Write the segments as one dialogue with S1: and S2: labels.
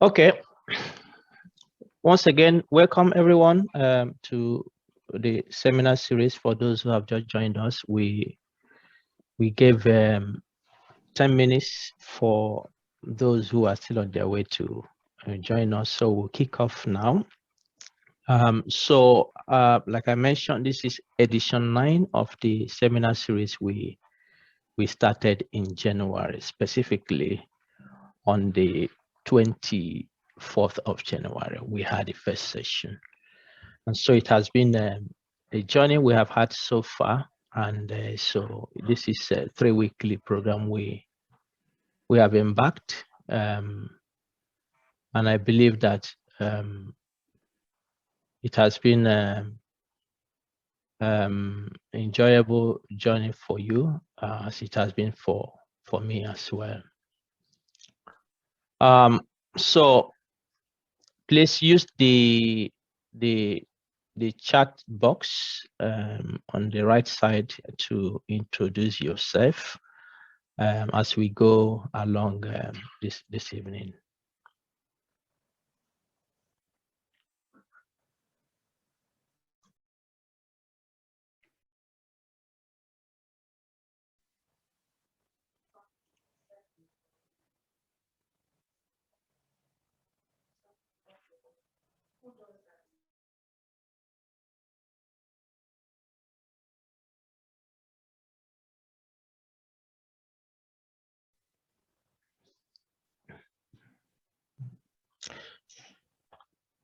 S1: Okay. Once again, welcome everyone to the seminar series. For those who have just joined us, we gave 10 minutes for those who are still on their way to join us. So we'll kick off now. Like I mentioned, this is edition 9 of the seminar series we started in January, specifically on the 24th of January. We had the first session. And so it has been a journey we have had so far. And so this is a 3-weekly program we have embarked. And I believe that it has been enjoyable journey for you, as it has been for me as well. So please use the chat box on the right side to introduce yourself as we go along this evening.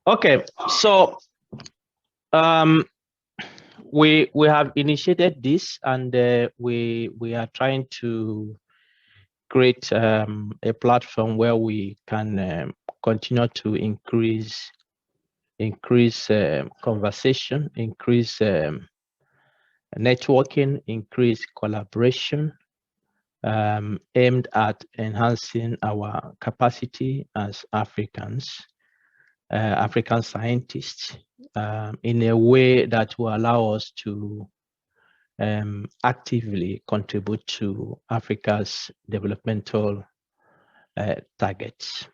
S1: Okay, so we have initiated this, and we are trying to create a platform where we can continue to increase conversation, increase networking, increase collaboration, aimed at enhancing our capacity as Africans, African scientists, in a way that will allow us to actively contribute to Africa's developmental targets.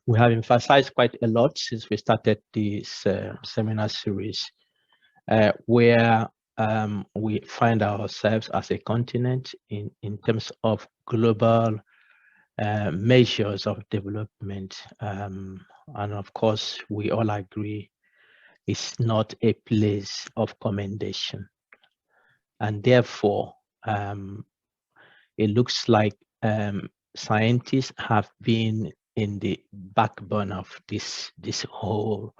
S1: We have emphasized quite a lot since we started this seminar series, where we find ourselves as a continent in terms of global measures of development. And of course, we all agree it's not a place of commendation. And therefore, it looks like scientists have been in the backbone of this whole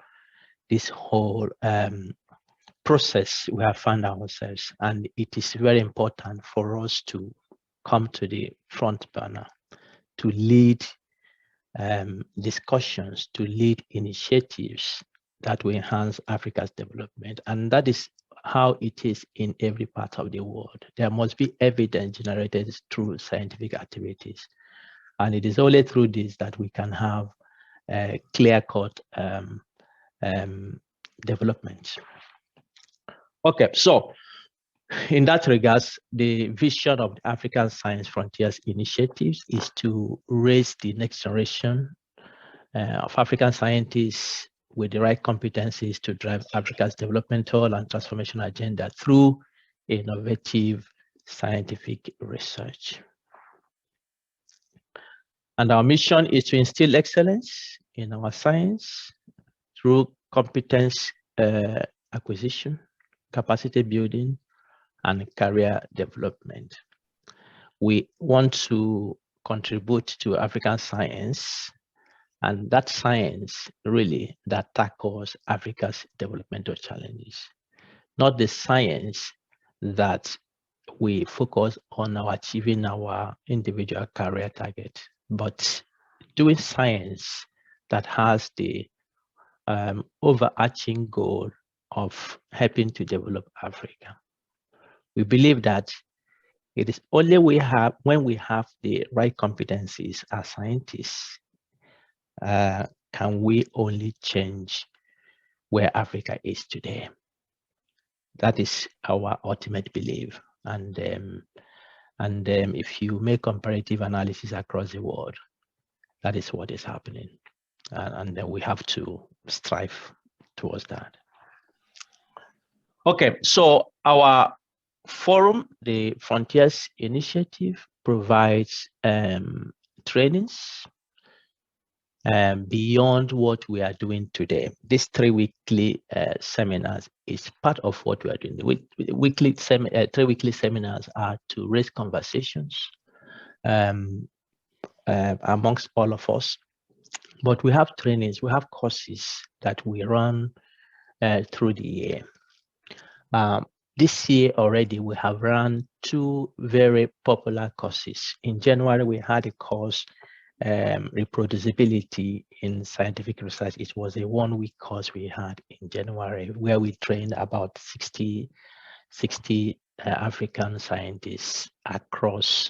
S1: process we have found ourselves, and it is very important for us to come to the front burner, to lead discussions, to lead initiatives that will enhance Africa's development. And that is how it is in every part of the world. There must be evidence generated through scientific activities. And it is only through this that we can have clear-cut development. Okay, so in that regards, the vision of the African Science Frontiers initiatives is to raise the next generation of African scientists with the right competencies to drive Africa's developmental and transformation agenda through innovative scientific research. And our mission is to instill excellence in our science through competence acquisition, capacity building, and career development. We want to contribute to African science, and that science really that tackles Africa's developmental challenges, not the science that we focus on achieving our individual career target, but doing science that has the overarching goal of helping to develop Africa. We believe that it is only when we have the right competencies as scientists can we only change where Africa is today. That is our ultimate belief. And if you make comparative analysis across the world, that is what is happening. and then we have to strive towards that. Okay, so our forum, the Frontiers Initiative, provides trainings beyond what we are doing today. These 3 weekly seminars is part of what we are doing. The weekly 3 weekly seminars are to raise conversations amongst all of us. But we have trainings, we have courses that we run through the year. This year already, we have run 2 very popular courses. In January, we had a course, reproducibility in scientific research. It was a 1-week course we had in January, where we trained about 60 African scientists across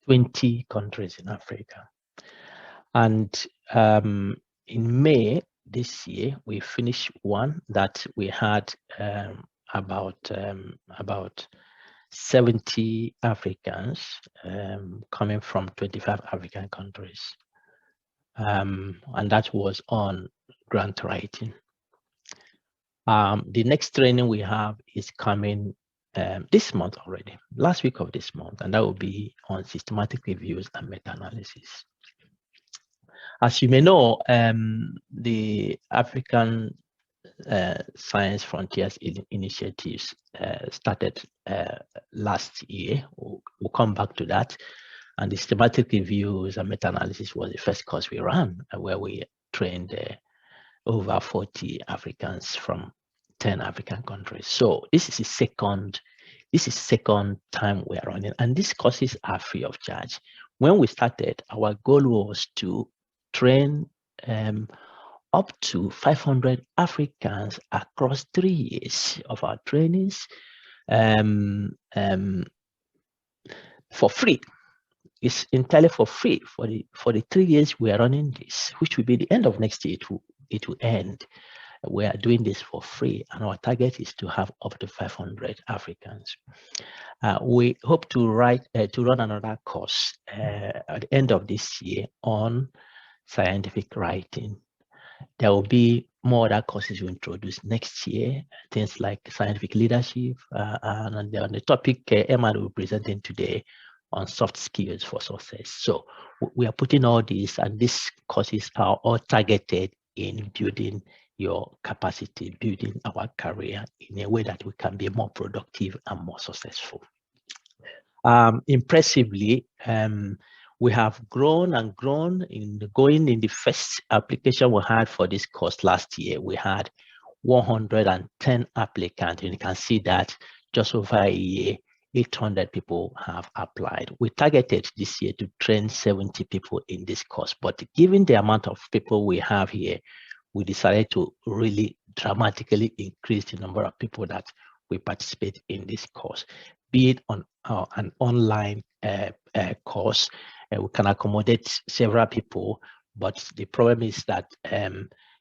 S1: 20 countries in Africa. And in May this year, we finished one that we had about 70 Africans coming from 25 African countries. And that was on grant writing. The next training we have is coming this month already, last week of this month, and that will be on systematic reviews and meta-analysis. As you may know, the African Science Frontiers Initiatives started last year. We'll come back to that. And the systematic reviews and meta-analysis was the first course we ran, where we trained over 40 Africans from 10 African countries. So this is the second time we are running, and these courses are free of charge. When we started, our goal was to train up to 500 Africans across 3 years of our trainings for free. It's entirely for free for the 3 years we are running this, which will be the end of next year. It will end. We are doing this for free, and our target is to have up to 500 Africans. We hope to run another course at the end of this year on scientific writing. There will be more other courses we introduce next year, things like scientific leadership, and on the topic Eman will be presenting today on soft skills for success. So we are putting all these, and these courses are all targeted in building your capacity, building our career in a way that we can be more productive and more successful. Impressively, we have grown and grown. Going in the first application we had for this course last year, we had 110 applicants, and you can see that just over a year, 800 people have applied. We targeted this year to train 70 people in this course, but given the amount of people we have here, we decided to really dramatically increase the number of people that we participate in this course, be it on an online course. We can accommodate several people, but the problem is that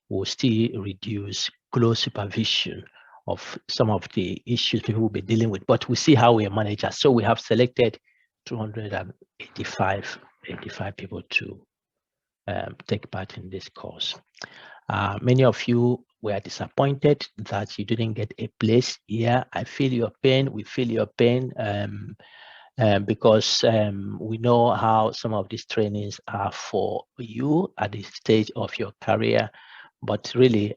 S1: we'll still reduce close supervision of some of the issues people will be dealing with, but we see how we manage that. So we have selected 285 people to take part in this course. Many of you were disappointed that you didn't get a place here. I feel your pain. We feel your pain because we know how some of these trainings are for you at this stage of your career, but really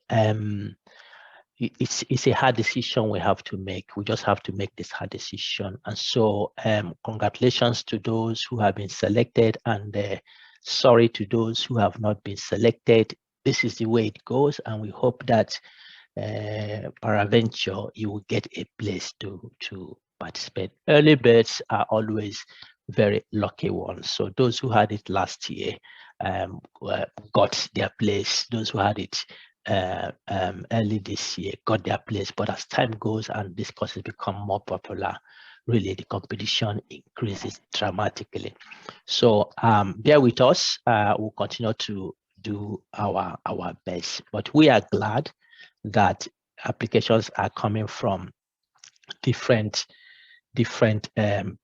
S1: it's a hard decision we have to make. We just have to make this hard decision. And so congratulations to those who have been selected, and sorry to those who have not been selected. This is the way it goes, and we hope that peradventure you will get a place to participate. Early birds are always very lucky ones. So those who had it last year got their place. Those who had it early this year got their place. But as time goes and these courses become more popular, really the competition increases dramatically. So bear with us. We'll continue to do our best, but we are glad that applications are coming from different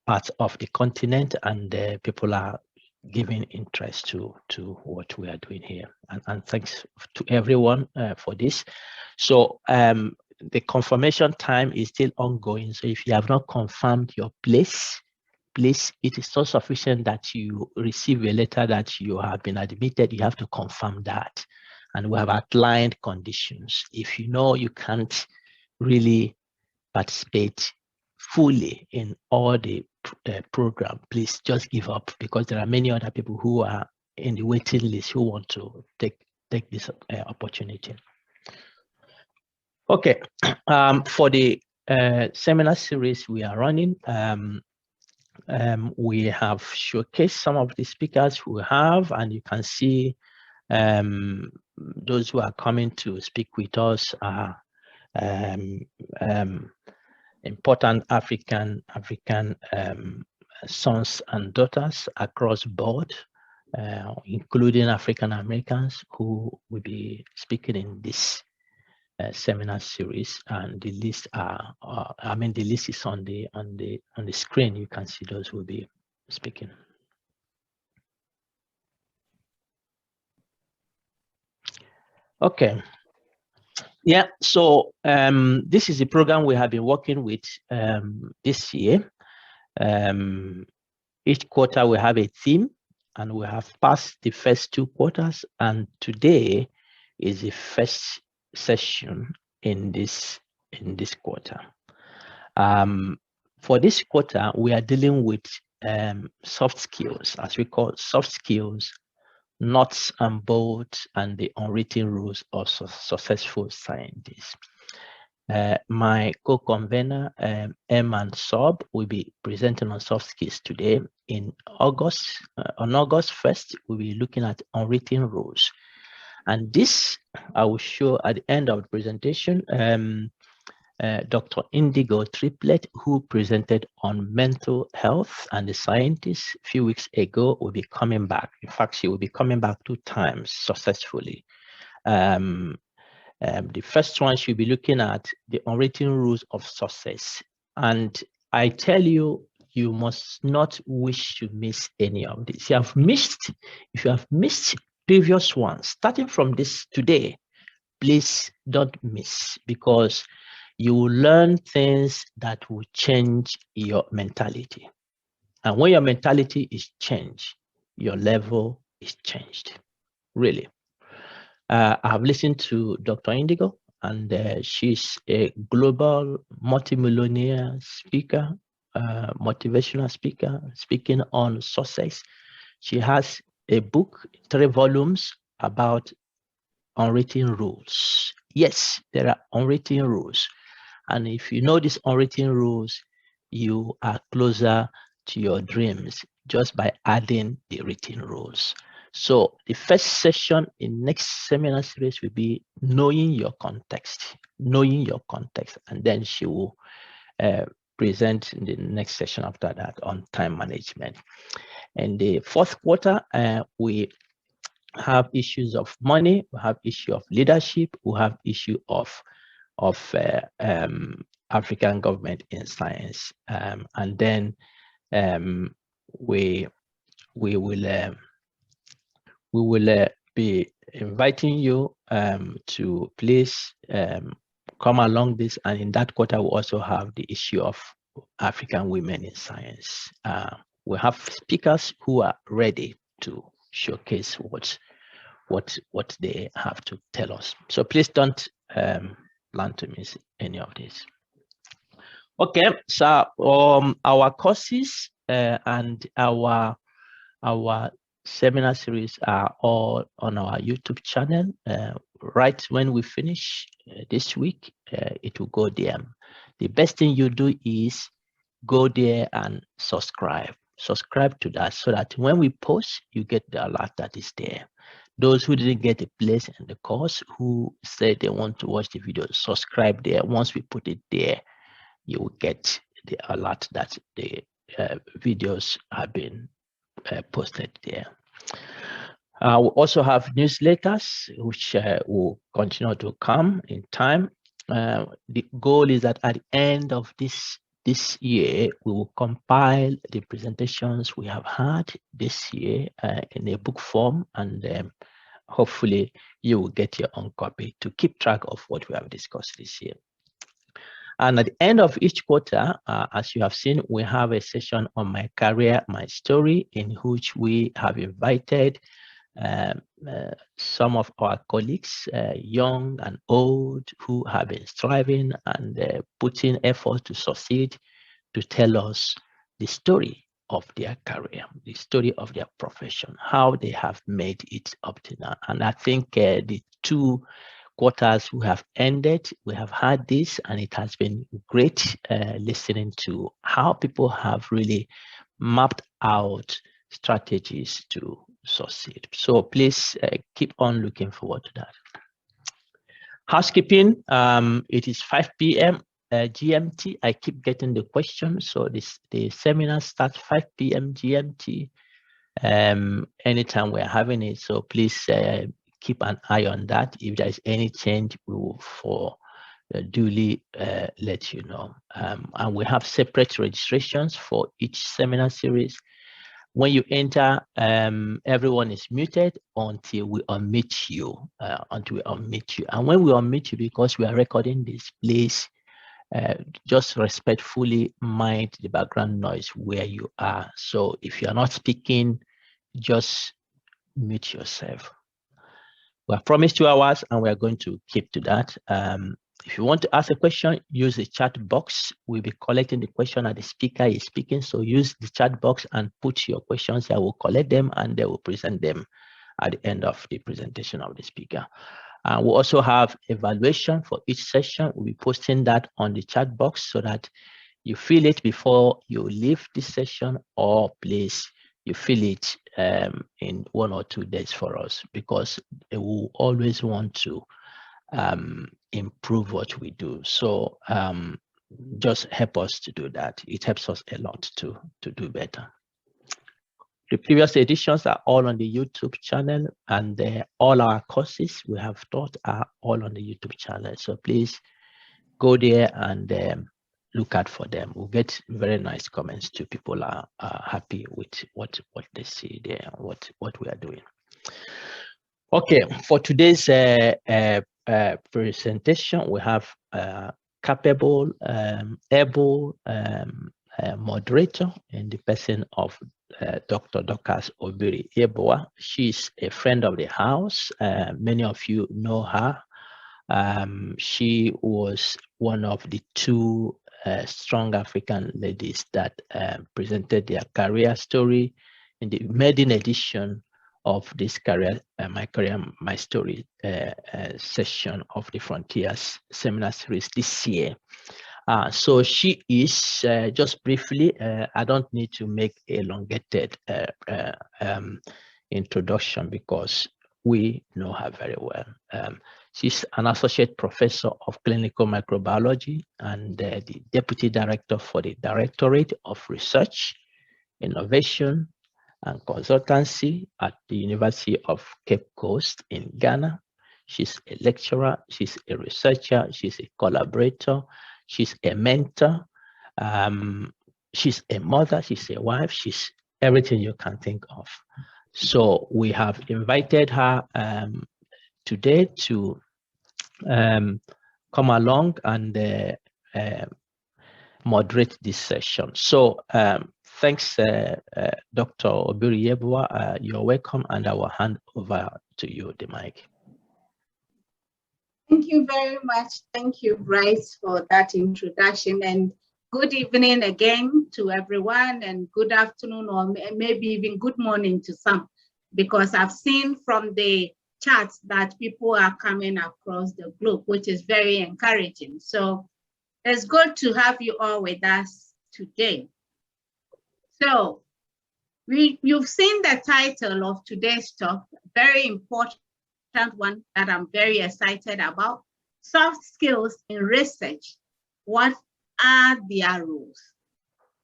S1: parts of the continent, and people are giving interest to what we are doing here. And thanks to everyone for this. So the confirmation time is still ongoing. So if you have not confirmed your place, please, it is not sufficient that you receive a letter that you have been admitted. You have to confirm that. And we have outlined conditions. If you know you can't really participate fully in all the program, please just give up, because there are many other people who are in the waiting list who want to take this opportunity. Okay, for the seminar series we are running, we have showcased some of the speakers who have, and you can see those who are coming to speak with us are important African sons and daughters across board, including African Americans who will be speaking in this seminar series. And the list are, the list is on the screen. You can see those who will be speaking. Okay. Yeah, so this is the program we have been working with this year. Each quarter we have a theme, and we have passed the first 2 quarters, and today is the first session in this quarter. For this quarter, we are dealing with soft skills, as we call soft skills, nuts and bolts, and the unwritten rules of successful scientists. My co-convener, Eman Sobh, will be presenting on soft skills today. In August, on August 1st, we'll be looking at unwritten rules. And this I will show at the end of the presentation. Dr. Indigo Triplet, who presented on mental health and the scientists a few weeks ago, will be coming back. In fact, she will be coming back 2 times successfully. The first one, she'll be looking at the unwritten rules of success. And I tell you, you must not wish to miss any of this. If you have missed previous ones, starting from this today, please don't miss, because you will learn things that will change your mentality. And when your mentality is changed, your level is changed, really. I have listened to Dr. Indigo, and she's a global multimillionaire speaker, motivational speaker, speaking on success. She has a book, 3 volumes, about unwritten rules. Yes, there are unwritten rules. And if you know these unwritten rules, you are closer to your dreams just by adding the written rules. So the first session in next seminar series will be knowing your context, and then she will present in the next session after that on time management. In the 4th quarter, we have issues of money, we have issue of leadership, we have issue of African government in science, and then we will be inviting you to please come along this. And in that quarter, we also have the issue of African women in science. We have speakers who are ready to showcase what they have to tell us. So please don't plan to miss any of this. Okay, so our courses and our seminar series are all on our YouTube channel. Right when we finish this week, it will go there. The best thing you do is go there and subscribe to that, so that when we post, you get the alert that is there. Those who didn't get a place in the course, who said they want to watch the video, subscribe there. Once we put it there, you will get the alert that the videos have been posted there. We also have newsletters, which will continue to come in time. The goal is that at the end of this this year, we will compile the presentations we have had this year in a book form, and hopefully you will get your own copy to keep track of what we have discussed this year. And at the end of each quarter, as you have seen, we have a session on my career, my story, in which we have invited some of our colleagues, young and old, who have been striving and putting effort to succeed, to tell us the story of their career, the story of their profession, how they have made it up to now. And I think the 2 quarters we have ended, we have had this, and it has been great listening to how people have really mapped out strategies to succeed. So please keep on looking forward to that. Housekeeping, it is 5 p.m. GMT. I keep getting the question. So the seminar starts 5 p.m. GMT anytime we're having it. So please keep an eye on that. If there is any change, we will duly let you know. And we have separate registrations for each seminar series. When you enter, everyone is muted until we unmute you. And when we unmute you, because we are recording this, please just respectfully mind the background noise where you are. So if you are not speaking, just mute yourself. We have promised 2 hours, and we are going to keep to that. If you want to ask a question, use the chat box. We'll be collecting the question as the speaker is speaking. So use the chat box and put your questions. I will collect them, and they will present them at the end of the presentation of the speaker. We'll also have evaluation for each session. We'll be posting that on the chat box so that you fill it before you leave this session, or please you fill it in 1 or 2 days for us, because we will always want to improve what we do. So just help us to do that. It helps us a lot to do better. The previous editions are all on the YouTube channel, and all our courses we have taught are all on the YouTube channel. So please go there and look out for them. We'll get very nice comments too. People are happy with what they see there, what we are doing. Okay, for today's presentation, we have capable, able moderator in the person of Dr. Dorcas Obiri-Yeboah. She's a friend of the house. Many of you know her. She was one of the 2 strong African ladies that presented their career story in the maiden edition of this My Career, My Story session of the Frontiers Seminar Series this year. So she is, just briefly, I don't need to make a elongated introduction because we know her very well. She's an associate professor of clinical microbiology and the deputy director for the Directorate of Research, Innovation, and Consultancy at the University of Cape Coast in Ghana. She's a lecturer, she's a researcher, she's a collaborator, she's a mentor, she's a mother, she's a wife, she's everything you can think of. So we have invited her today to come along and moderate this session. So thanks, Dr. Obiri-Yeboah. You're welcome, and I will hand over to you the mic.
S2: Thank you very much. Thank you, Bryce, for that introduction, and good evening again to everyone, and good afternoon, or maybe even good morning to some, because I've seen from the chats that people are coming across the globe, which is very encouraging. So it's good to have you all with us today. So you've seen the title of today's talk, very important one that I'm very excited about: soft skills in research. What are their rules?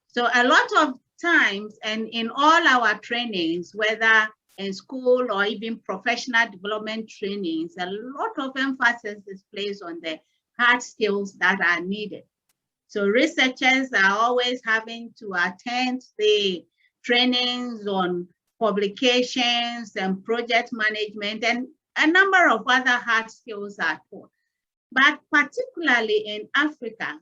S2: So a lot of times, and in all our trainings, whether in school or even professional development trainings, a lot of emphasis is placed on the hard skills that are needed. So researchers are always having to attend the trainings on publications and project management and a number of other hard skills at home. But particularly in Africa,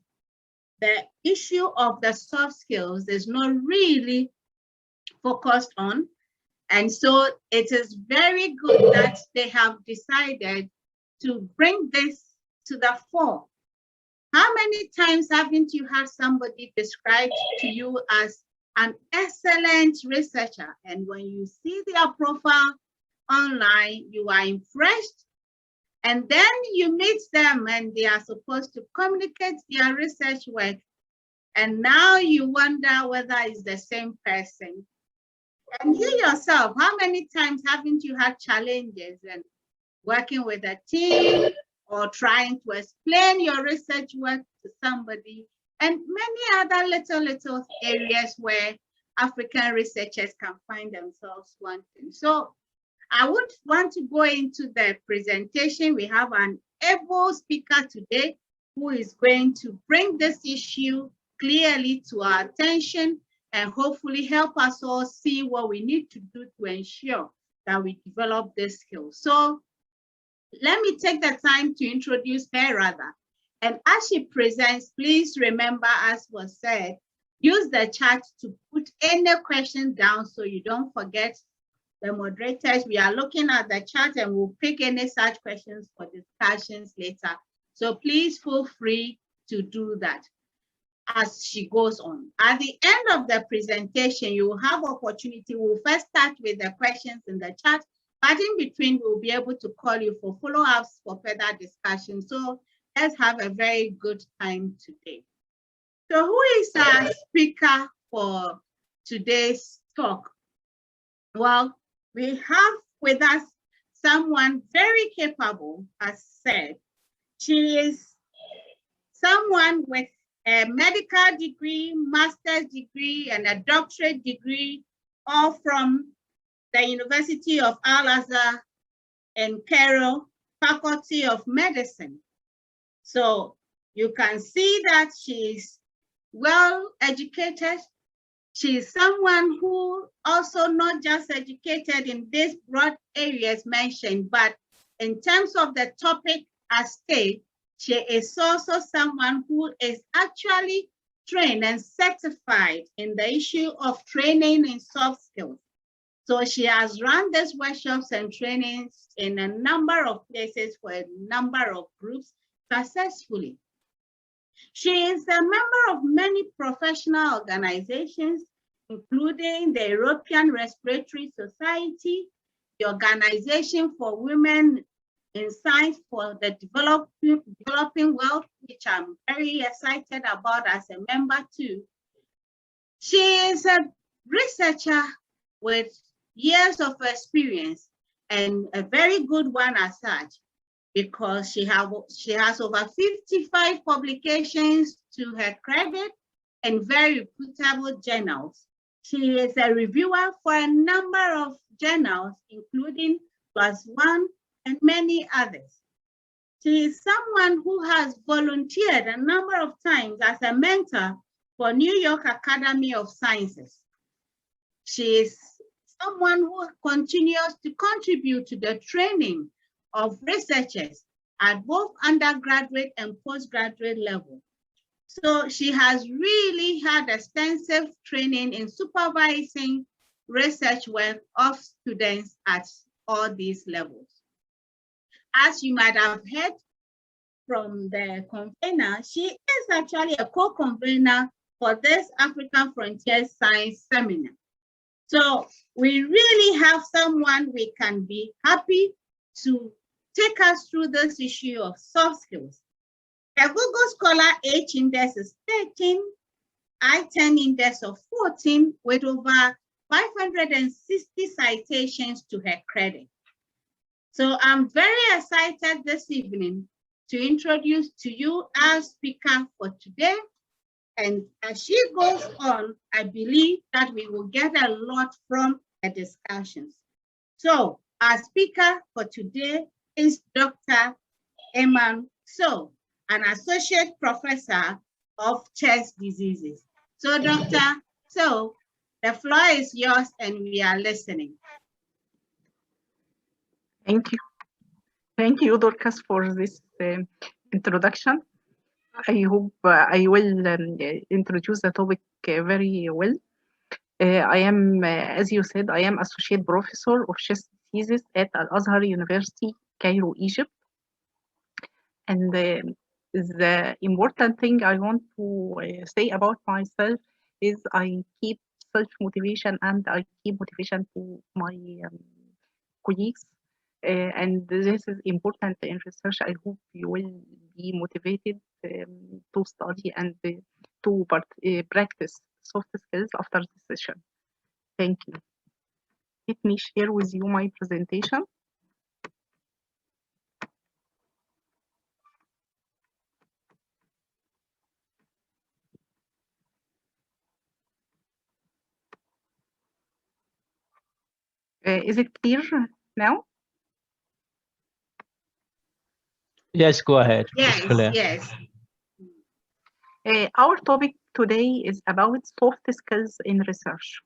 S2: the issue of the soft skills is not really focused on. And so it is very good that they have decided to bring this to the fore. How many times haven't you had somebody described to you as an excellent researcher? And when you see their profile online, you are impressed. And then you meet them and they are supposed to communicate their research work. And now you wonder whether it's the same person. And you yourself, how many times haven't you had challenges and working with a team or trying to explain your research work to somebody, and many other little areas where African researchers can find themselves wanting. So I would want to go into the presentation. We have an able speaker today who is going to bring this issue clearly to our attention and hopefully help us all see what we need to do to ensure that we develop this skill. So let me take the time to introduce her rather. And as she presents, please remember, as was said, use the chat to put any questions down so you don't forget. The moderators, we are looking at the chat and we'll pick any such questions for discussions later. So please feel free to do that as she goes on. At the end of the presentation, you will have opportunity. We'll first start with the questions in the chat, but in between, we'll be able to call you for follow-ups for further discussion. So let's have a very good time today. So who is our speaker for today's talk? Well, we have with us someone very capable, as said. She is someone with a medical degree, master's degree, and a doctorate degree, all from the University of Al-Azhar in Cairo, Faculty of Medicine. So you can see that she's well educated. She's someone who also not just educated in these broad areas mentioned, but in terms of the topic at stake, she is also someone who is actually trained and certified in the issue of training in soft skills. So she has run these workshops and trainings in a number of places for a number of groups successfully. She is a member of many professional organizations, including the European Respiratory Society, the Organization for Women in Science for the Developing World, which I'm very excited about as a member too. She is a researcher with years of experience and a very good one as such, because she has over 55 publications to her credit and very reputable journals. She is a reviewer for a number of journals, including PLOS ONE and many others. She is someone who has volunteered a number of times as a mentor for New York Academy of Sciences. She is someone who continues to contribute to the training of researchers at both undergraduate and postgraduate level. So she has really had extensive training in supervising research work of students at all these levels. As you might have heard from the convener, she is actually a co-convener for this African Frontier Science Seminar. So we really have someone we can be happy to take us through this issue of soft skills. The Google Scholar H index is 13, I-10 index of 14, with over 560 citations to her credit. So I'm very excited this evening to introduce to you our speaker for today. And as she goes on, I believe that we will get a lot from the discussions. So our speaker for today is Dr. Eman Sobh, an associate professor of chest diseases. So, Dr. So, the floor is yours and we are listening.
S3: Thank you. Thank you, Dorcas, for this introduction. I hope I will introduce the topic very well. I am, as you said, I am Associate Professor of Chest Diseases at Al-Azhar University, Cairo, Egypt. And the important thing I want to say about myself is I keep self-motivation and I keep motivation to my colleagues. And this is important in research. I hope you will be motivated to study and to practice soft skills after this session. Thank you. Let me share with you my presentation. Is it clear now?
S1: Yes, go ahead.
S2: Yes, yes.
S3: Our topic today is about soft skills in research.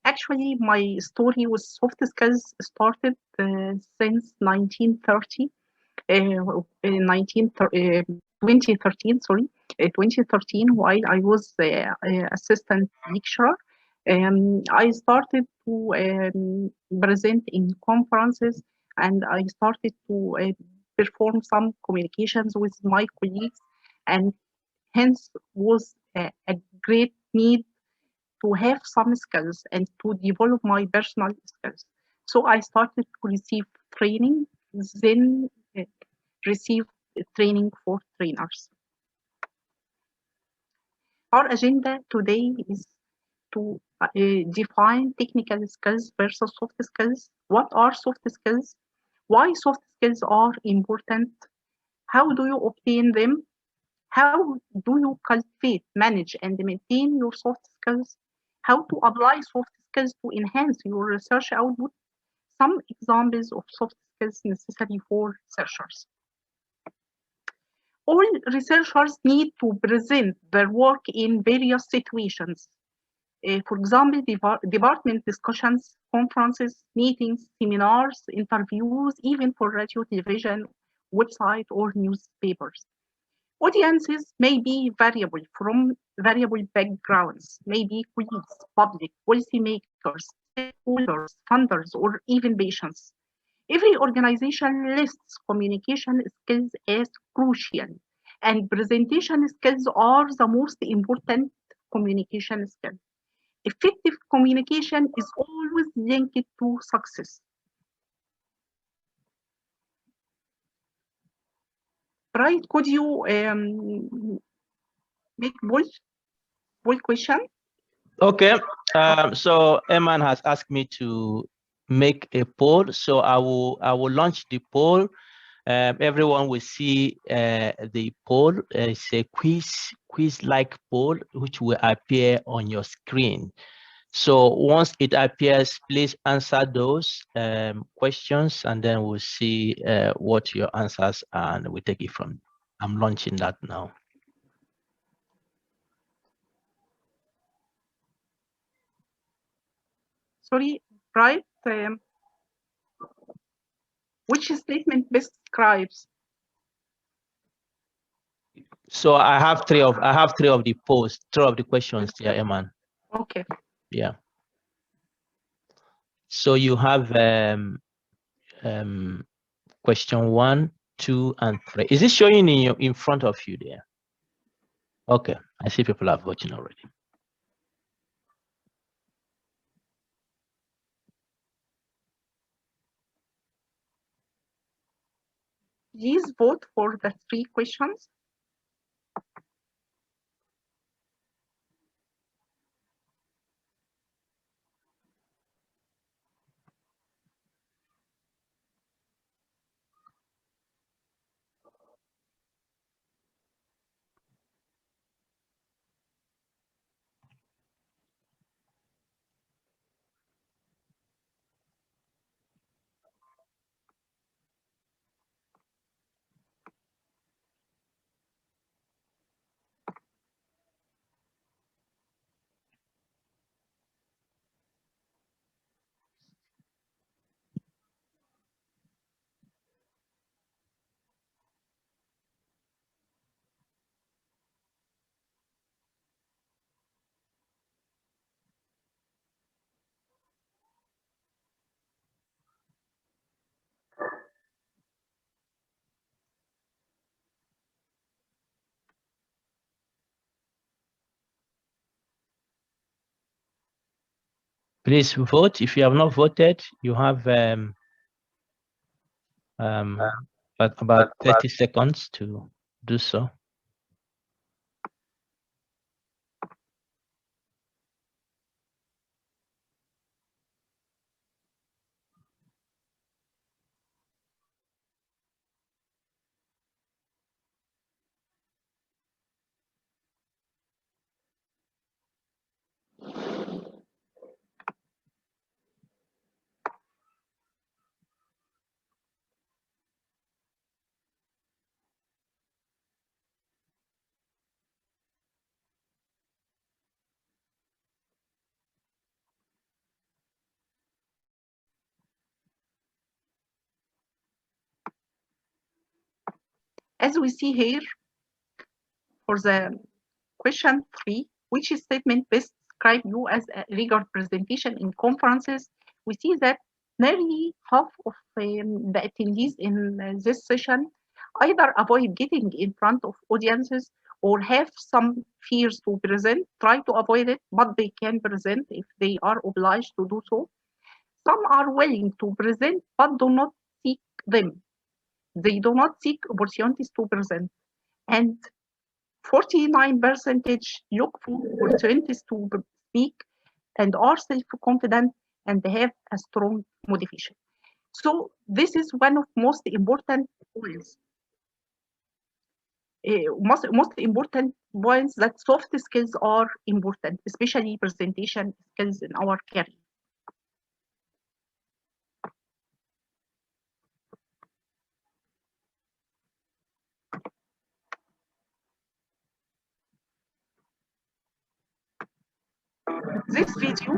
S3: Actually, my story with soft skills started since 1930, 2013, sorry, 2013, while I was assistant lecturer. I started to present in conferences and I started to perform some communications with my colleagues, and hence was a great need to have some skills and to develop my personal skills. So I started to receive training, then receive training for trainers. Our agenda today is to define technical skills versus soft skills. What are soft skills? Why soft skills are important? How do you obtain them? How do you cultivate, manage, and maintain your soft skills? How to apply soft skills to enhance your research output? Some examples of soft skills necessary for researchers. All researchers need to present their work in various situations. For example, department discussions, conferences, meetings, seminars, interviews, even for radio, television, website, or newspapers. Audiences may be variable from variable backgrounds, maybe colleagues, public, policymakers, stakeholders, funders, or even patients. Every organization lists communication skills as crucial, and presentation skills are the most important communication skill. Effective communication is always linked to success. Right? Could you make poll question?
S1: Okay. So Eman has asked me to make a poll, so I will launch the poll. Everyone will see the poll. It's a quiz-like poll which will appear on your screen. So once it appears, please answer those questions, and then we'll see what your answers are, and we'll take it from. I'm launching that now.
S3: Sorry, right? Which statement best describes?
S1: So I have three of the posts, three of the questions here, Eman.
S3: Okay.
S1: Yeah. So you have question 1, 2, and 3. Is it showing in front of you there? Okay, I see people are voting already.
S3: Please vote for the 3 questions.
S1: Please vote. If you have not voted, you have about 30 seconds to do so.
S3: As we see here, for the question 3, which statement best describe you as a legal presentation in conferences? We see that nearly half of the attendees in this session either avoid getting in front of audiences or have some fears to present, try to avoid it, but they can present if they are obliged to do so. Some are willing to present but do not seek them. They do not seek opportunities to present. And 49% look for opportunities to speak and are self-confident and have a strong motivation. So this is one of most important points. Most important points that soft skills are important, especially presentation skills in our career. This video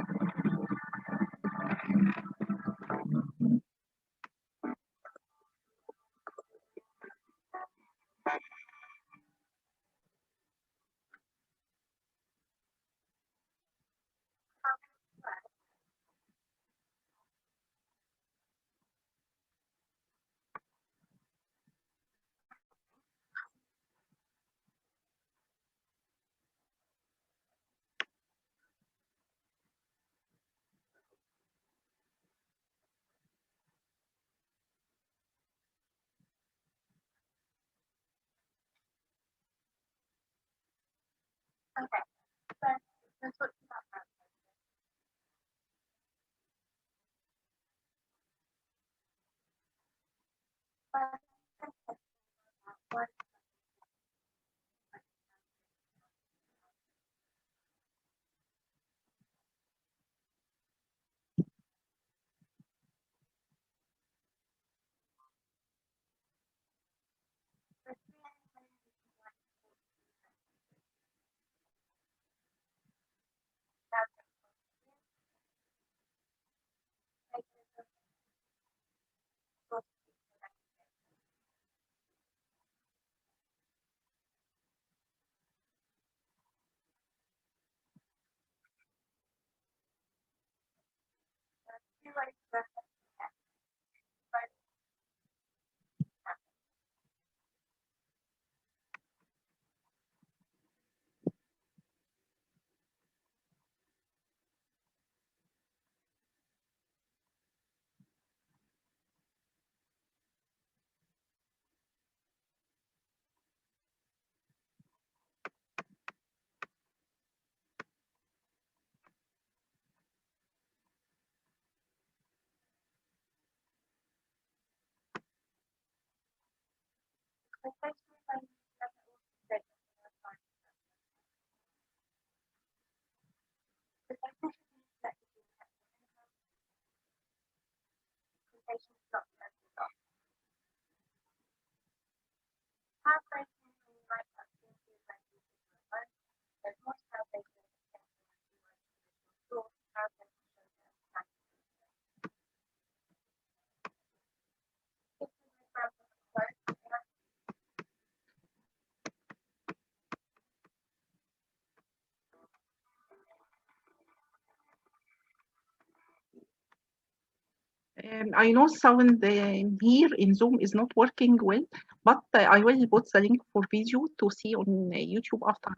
S3: I know sound here in Zoom is not working well, but I will put the link for video to see on YouTube after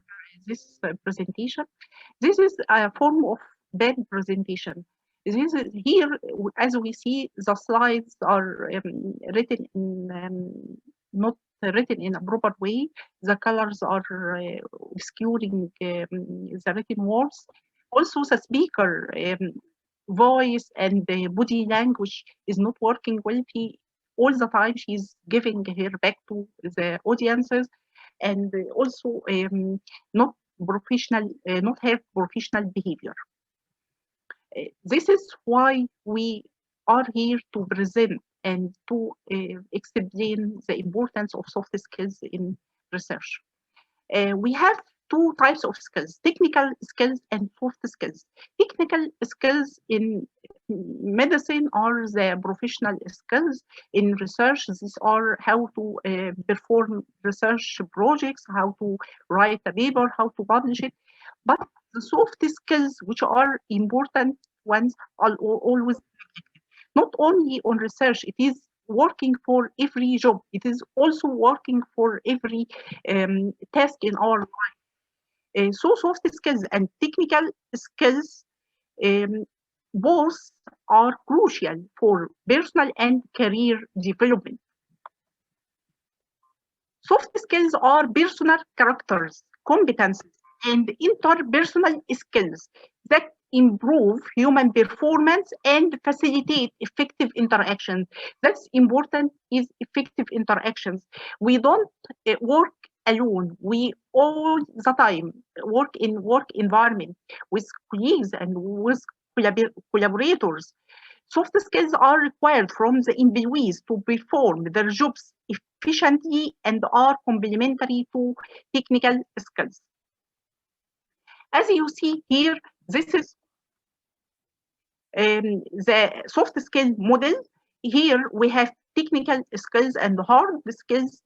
S3: this presentation. This is a form of bad presentation. Here, as we see, the slides are written in not written in a proper way. The colors are obscuring the written words. Also, the speaker voice and the body language is not working well. All the time she's giving her back to the audiences, and also not professional, not have professional behavior. This is why we are here to present and to explain the importance of soft skills in research. We have two types of skills, technical skills and soft skills. Technical skills in medicine are the professional skills. In research, these are how to perform research projects, how to write a paper, how to publish it. But the soft skills, which are important ones, are always not only on research, it is working for every job. It is also working for every task in our life. So soft skills and technical skills both are crucial for personal and career development. Soft skills are personal characters, competences, and interpersonal skills that improve human performance and facilitate effective interactions. That's important, is effective interactions. We don't work alone. We all the time work in work environment with colleagues and with collaborators. Soft skills are required from the employees to perform their jobs efficiently and are complementary to technical skills. As you see here, this is the soft skill model. Here we have technical skills and hard skills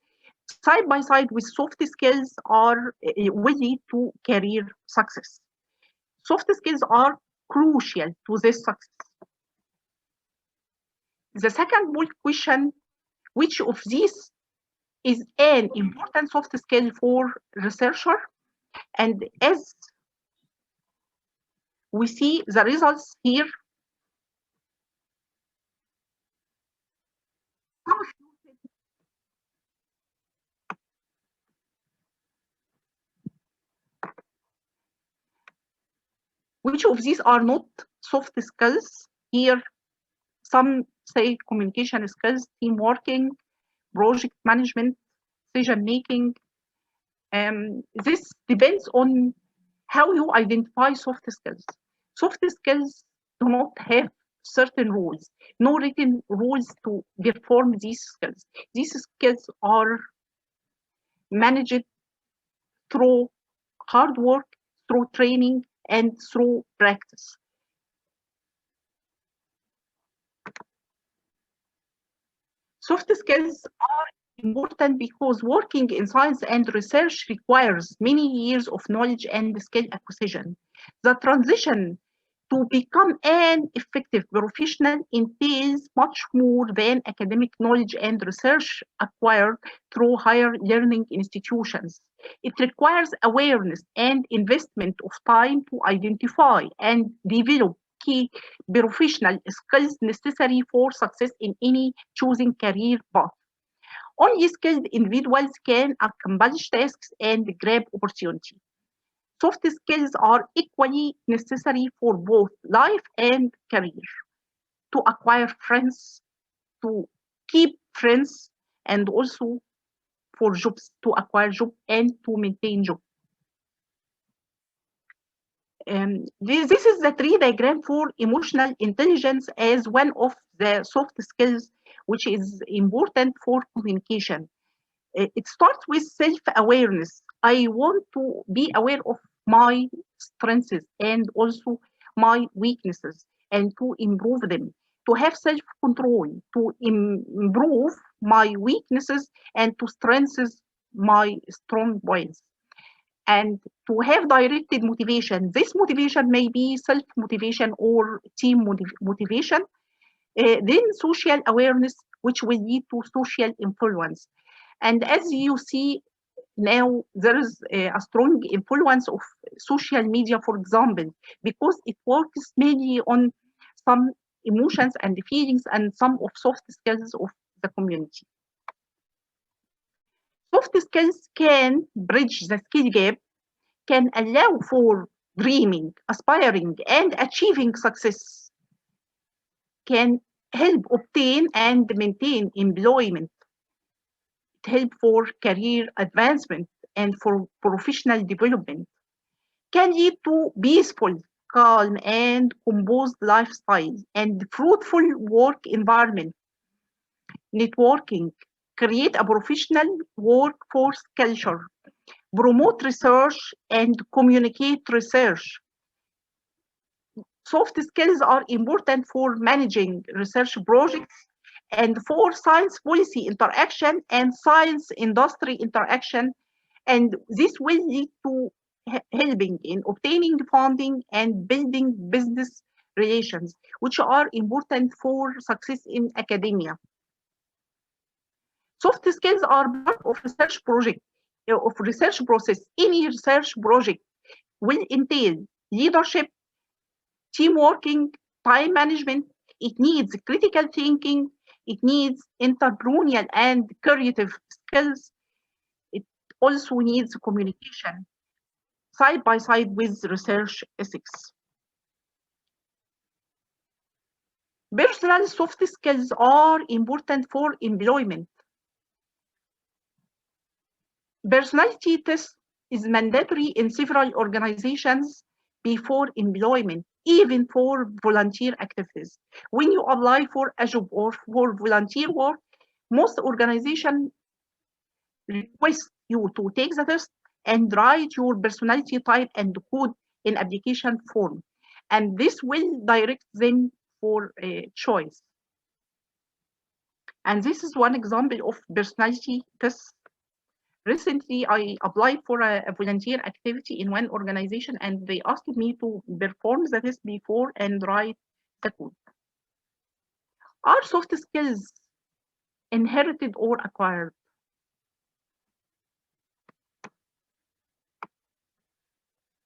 S3: side by side with soft skills will lead to career success. Soft skills are crucial to this success. The second question, which of these is an important soft skill for researcher? And as we see the results here, which of these are not soft skills? Here, some say communication skills, team working, project management, decision making. This depends on how you identify soft skills. Soft skills do not have certain rules, no written rules to perform these skills. These skills are managed through hard work, through training, and through practice. Soft skills are important because working in science and research requires many years of knowledge and skill acquisition. The transition to become an effective professional entails much more than academic knowledge and research acquired through higher learning institutions. It requires awareness and investment of time to identify and develop key professional skills necessary for success in any chosen career path. Only skilled individuals can accomplish tasks and grab opportunity. Soft skills are equally necessary for both life and career. To acquire friends, to keep friends, and also for jobs, to acquire jobs and to maintain jobs. This is the tree diagram for emotional intelligence as one of the soft skills which is important for communication. It starts with self-awareness. I want to be aware of my strengths and also my weaknesses and to improve them, to have self-control, to improve my weaknesses and to strengthen my strong points, and to have directed motivation. This motivation may be self-motivation or team motivation. Then social awareness, which will lead to social influence. And as you see now, there is a strong influence of social media, for example, because it works mainly on some emotions and feelings and some of soft skills of the community. Soft skills can bridge the skill gap, can allow for dreaming, aspiring, and achieving success, can help obtain and maintain employment, help for career advancement and for professional development, can lead to peaceful, calm, and composed lifestyle and fruitful work environment, networking, create a professional workforce culture, promote research and communicate research. Soft skills are important for managing research projects and for science policy interaction and science industry interaction, and this will lead to helping in obtaining funding and building business relations, which are important for success in academia. Soft skills are part of research project, of research process. Any research project will entail leadership, team working, time management. It needs critical thinking. It needs entrepreneurial and creative skills. It also needs communication side by side with research ethics. Personal soft skills are important for employment. Personality test is mandatory in several organizations before employment, even for volunteer activities. When you apply for a job or for volunteer work, most organizations request you to take the test and write your personality type and code in application form. And this will direct them for a choice. And this is one example of personality test. Recently, I applied for a volunteer activity in one organization, and they asked me to perform the test before and write the code. Are soft skills inherited or acquired?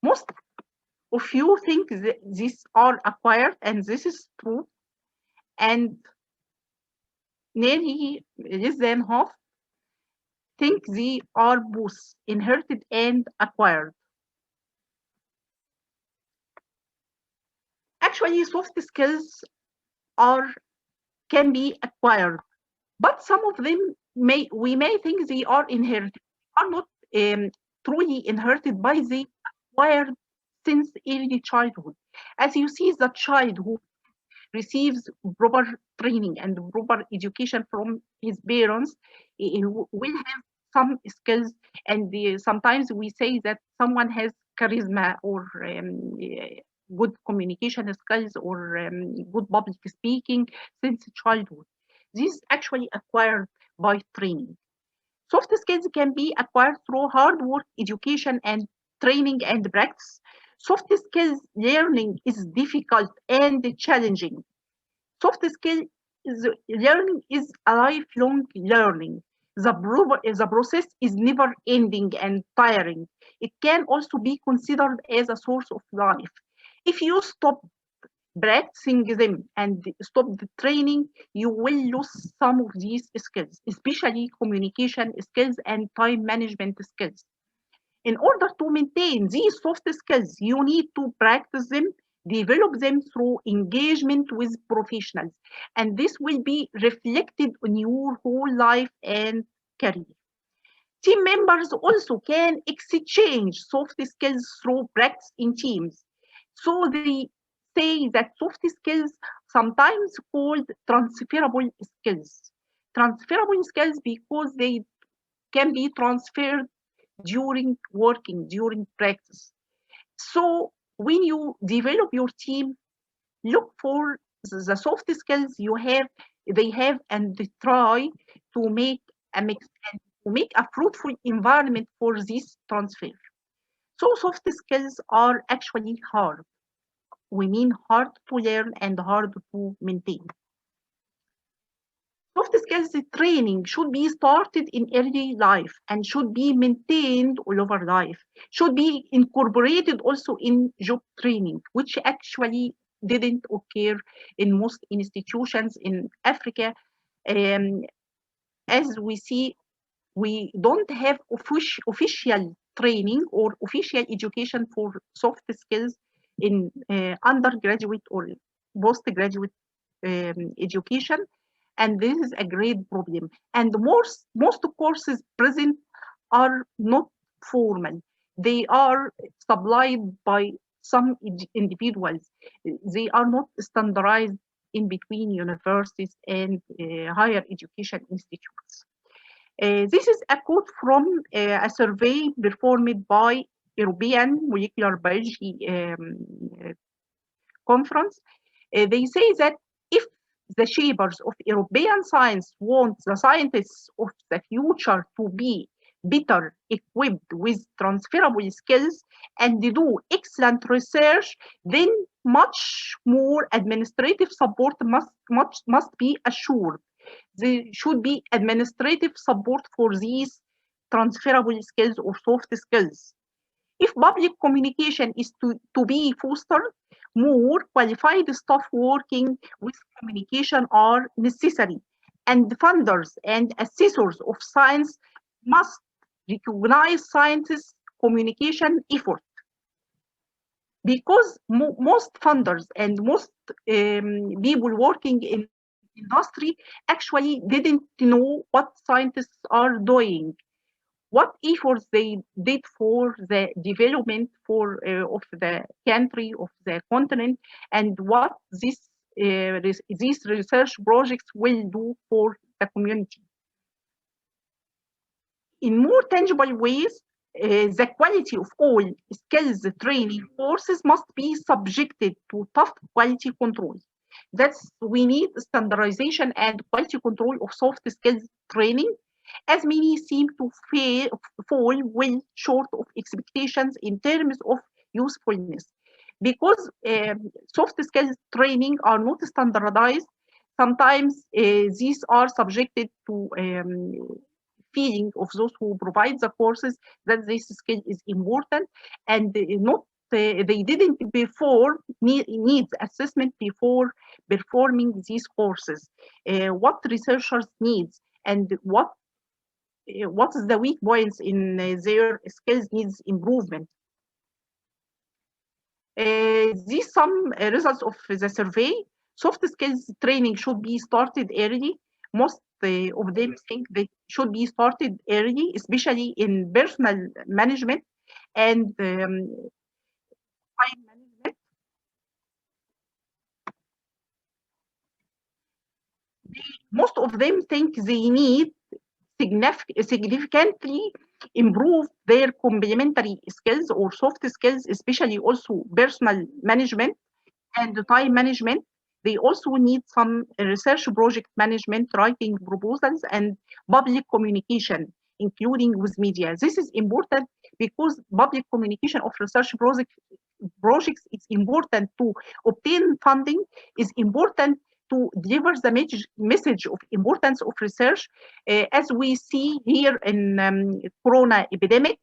S3: Most of you think that these are acquired, and this is true. And nearly less than half think they are both inherited and acquired. Actually, soft skills can be acquired, but some of them we may think they are inherited, are not truly inherited, by the acquired since early childhood. As you see, the child who receives proper training and proper education from his parents will have some skills, and sometimes we say that someone has charisma or good communication skills or good public speaking since childhood. This is actually acquired by training. Soft skills can be acquired through hard work, education, and training and practice. Soft skills learning is difficult and challenging. Soft skill learning is a lifelong learning. The process is never ending and tiring. It can also be considered as a source of life. If you stop practicing them and stop the training, you will lose some of these skills, especially communication skills and time management skills. In order to maintain these soft skills, you need to practice them, develop them through engagement with professionals, and this will be reflected on your whole life and career. Team members also can exchange soft skills through practice in teams. So they say that soft skills sometimes called transferable skills. Transferable skills because they can be transferred during working, during practice. So when you develop your team, look for the soft skills they have, and try to make a mix and to make a fruitful environment for this transfer. So soft skills are actually hard. We mean hard to learn and hard to maintain. Soft skills training should be started in early life and should be maintained all over life, should be incorporated also in job training, which actually didn't occur in most institutions in Africa. As we see, we don't have official training or official education for soft skills in undergraduate or postgraduate education, and this is a great problem. And most courses present are not formal. They are supplied by some individuals. They are not standardized in between universities and higher education institutes. This is a quote from a survey performed by European Molecular Biology Conference. They say that if the shapers of European science want the scientists of the future to be better equipped with transferable skills and do excellent research, then much more administrative support must be assured. There should be administrative support for these transferable skills or soft skills. If public communication is to be fostered, more qualified staff working with communication are necessary, and funders and assessors of science must recognize scientists' communication effort. Because most funders and most people working in industry actually didn't know what scientists are doing, what efforts they did for the development of the country, of the continent, and what these research projects will do for the community. In more tangible ways, the quality of all skills training courses must be subjected to tough quality control. We need standardization and quality control of soft skills training, as many seem to fall well short of expectations in terms of usefulness. Because soft skills training are not standardized, sometimes these are subjected to feeling of those who provide the courses that this skill is important, and they didn't need assessment before performing these courses. What researchers need and what is the weak points in their skills needs improvement. These some results of the survey. Soft skills training should be started early. Most of them think they should be started early, especially in personal management and time management. Most of them think they need significantly improve their complementary skills or soft skills, especially also personal management and time management. They also need some research project management, writing proposals, and public communication, including with media. This is important because public communication of research projects is important to obtain funding, is important to deliver the message of importance of research. As we see here in Corona epidemic,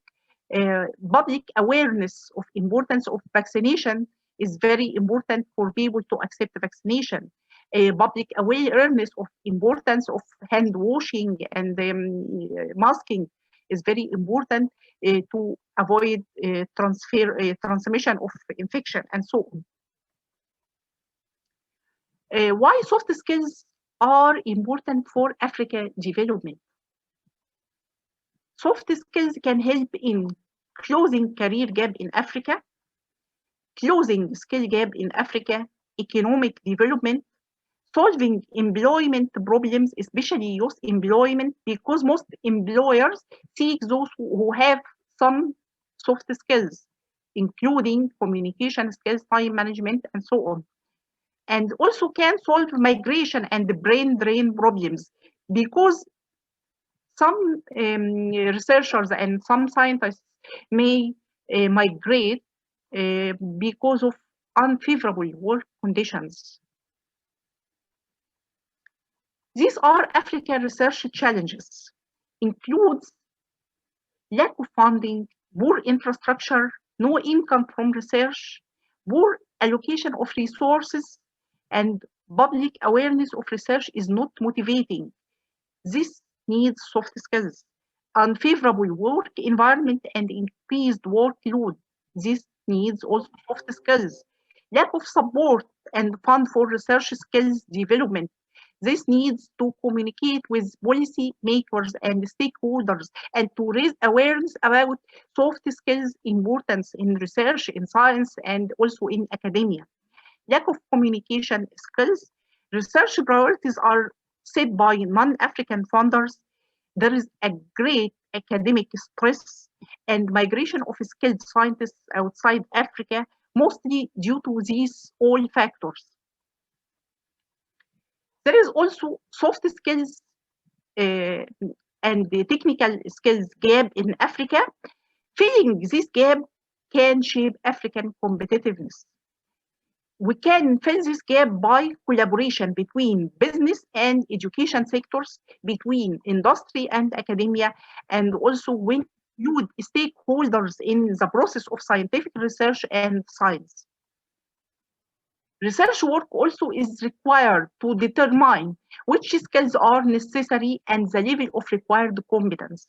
S3: public awareness of importance of vaccination is very important for people to accept vaccination. Public awareness of importance of hand washing and masking is very important to avoid transmission of infection and so on. Why soft skills are important for Africa development? Soft skills can help in closing career gap in Africa, closing skill gap in Africa, economic development, solving employment problems, especially youth employment, because most employers seek those who have some soft skills, including communication skills, time management, and so on. And also can solve migration and brain drain problems, because some researchers and some scientists may migrate because of unfavorable work conditions. These are African research challenges, includes lack of funding, poor infrastructure, no income from research, poor allocation of resources and public awareness of research is not motivating. This needs soft skills. Unfavorable work environment and increased workload. This needs also soft skills. Lack of support and fund for research skills development. This needs to communicate with policy makers and stakeholders and to raise awareness about soft skills importance in research, in science, and also in academia. Lack of communication skills. Research priorities are set by non-African funders. There is a great academic stress and migration of skilled scientists outside Africa, mostly due to these all factors. There is also soft skills and the technical skills gap in Africa. Filling this gap can shape African competitiveness. We can fill this gap by collaboration between business and education sectors, between industry and academia, and also when include stakeholders in the process of scientific research and science. Research work also is required to determine which skills are necessary and the level of required competence.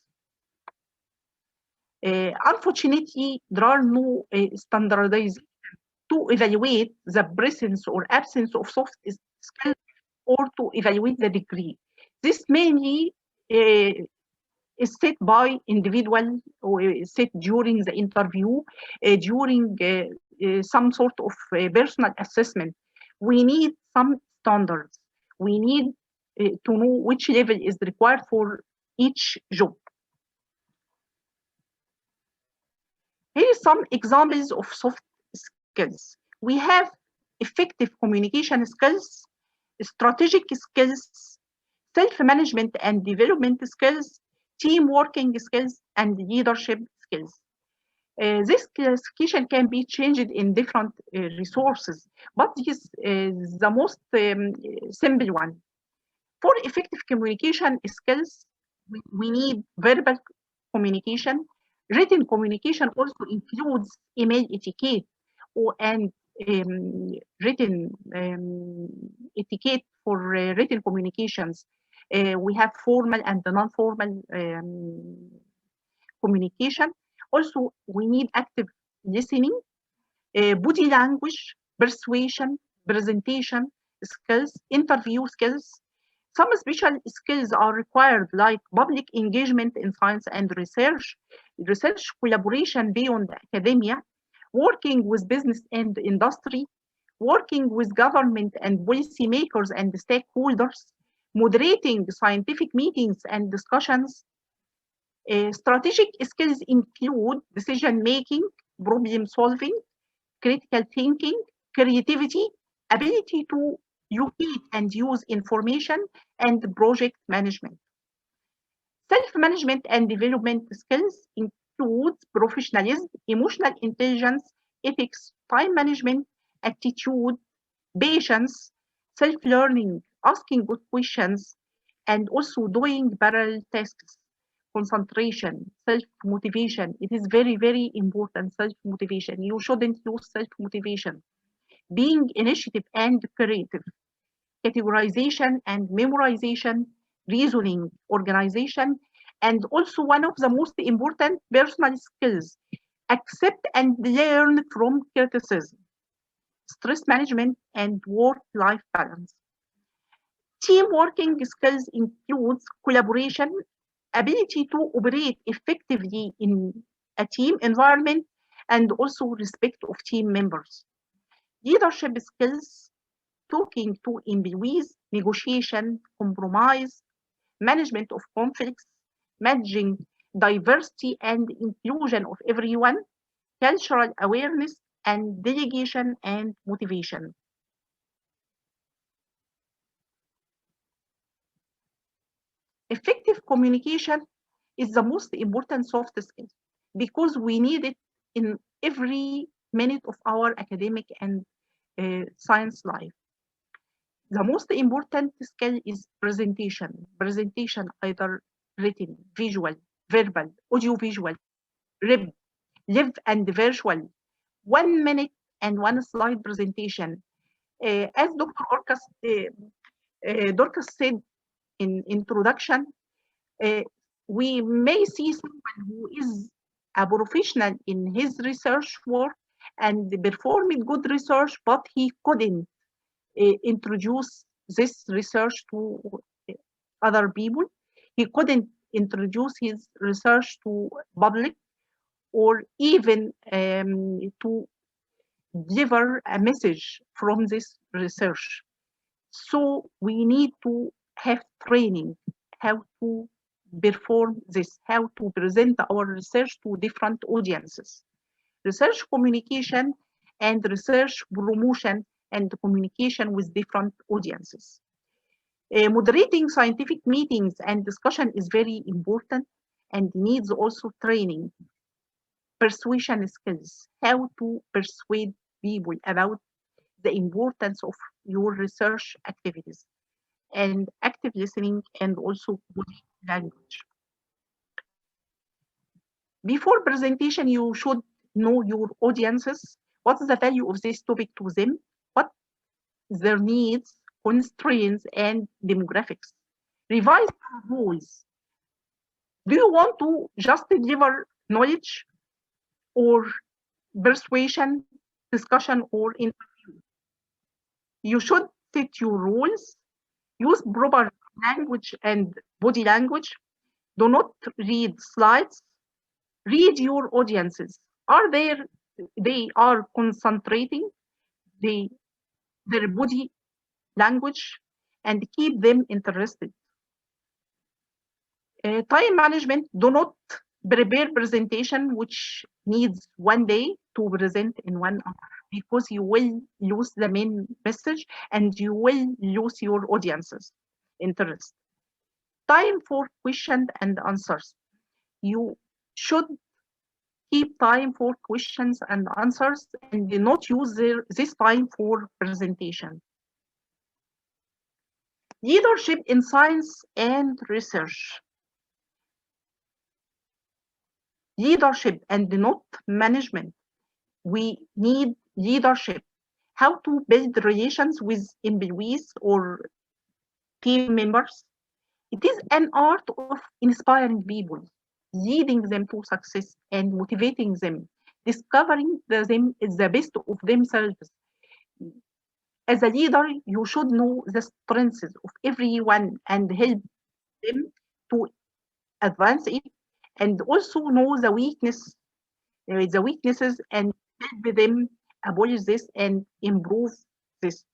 S3: Unfortunately, there are no standardization to evaluate the presence or absence of soft skills or to evaluate the degree. This mainly is set by individual or set during the interview, during some sort of personal assessment. We need some standards. We need to know which level is required for each job. Here are some examples of soft skills. We have effective communication skills, strategic skills, self-management and development skills, team working skills, and leadership skills. This classification can be changed in different resources, but this is the most simple one. For effective communication skills, we need verbal communication. Written communication also includes email etiquette and written etiquette for written communications. We have formal and non-formal communication. Also, we need active listening, body language, persuasion, presentation skills, interview skills. Some special skills are required, like public engagement in science and research collaboration beyond academia, working with business and industry, working with government and policy makers and stakeholders, moderating scientific meetings and discussions. Strategic skills include decision-making, problem-solving, critical thinking, creativity, ability to locate and use information, and project management. Self-management and development skills include professionalism, emotional intelligence, ethics, time management, attitude, patience, self-learning, asking good questions, and also doing parallel tasks, concentration, self-motivation. It is very, very important, self-motivation. You shouldn't lose self-motivation. Being initiative and creative, categorization and memorization, reasoning, organization, and also one of the most important personal skills, accept and learn from criticism, stress management, and work-life balance. Team working skills includes collaboration, ability to operate effectively in a team environment, and also respect of team members. Leadership skills, talking to employees, negotiation, compromise, management of conflicts, managing diversity and inclusion of everyone, cultural awareness, and delegation and motivation. Effective communication is the most important soft skill because we need it in every minute of our academic and science life. The most important skill is presentation. Presentation, either written, visual, verbal, audiovisual, live and virtual. 1 minute and one slide presentation. As Dr. Dorcas said in introduction, we may see someone who is a professional in his research work and performed good research, but he couldn't introduce this research to other people. He couldn't introduce his research to public, or even to deliver a message from this research. So we need to have training how to perform this, how to present our research to different audiences. Research communication and research promotion and communication with different audiences. Moderating scientific meetings and discussion is very important and needs also training. Persuasion skills, how to persuade people about the importance of your research activities, and active listening, and also body language. Before presentation, you should know your audiences. What's the value of this topic to them? What their needs, constraints, and demographics. Revise your goals. Do you want to just deliver knowledge, or persuasion, discussion, or interview? You should set your rules. Use proper language and body language. Do not read slides. Read your audiences. They are concentrating their body language, and keep them interested. Time management. Do not prepare presentation which needs 1 day to present in 1 hour, because you will lose the main message and you will lose your audience's interest. Time for questions and answers. You should keep time for questions and answers and do not use this time for presentation. Leadership in science and research. Leadership and not management. We need leadership. How to build relations with employees or team members. It is an art of inspiring people, leading them to success and motivating them, discovering them is the best of themselves. As a leader, you should know the strengths of everyone and help them to advance it, and also know the weaknesses, and help them abolish this and improve this.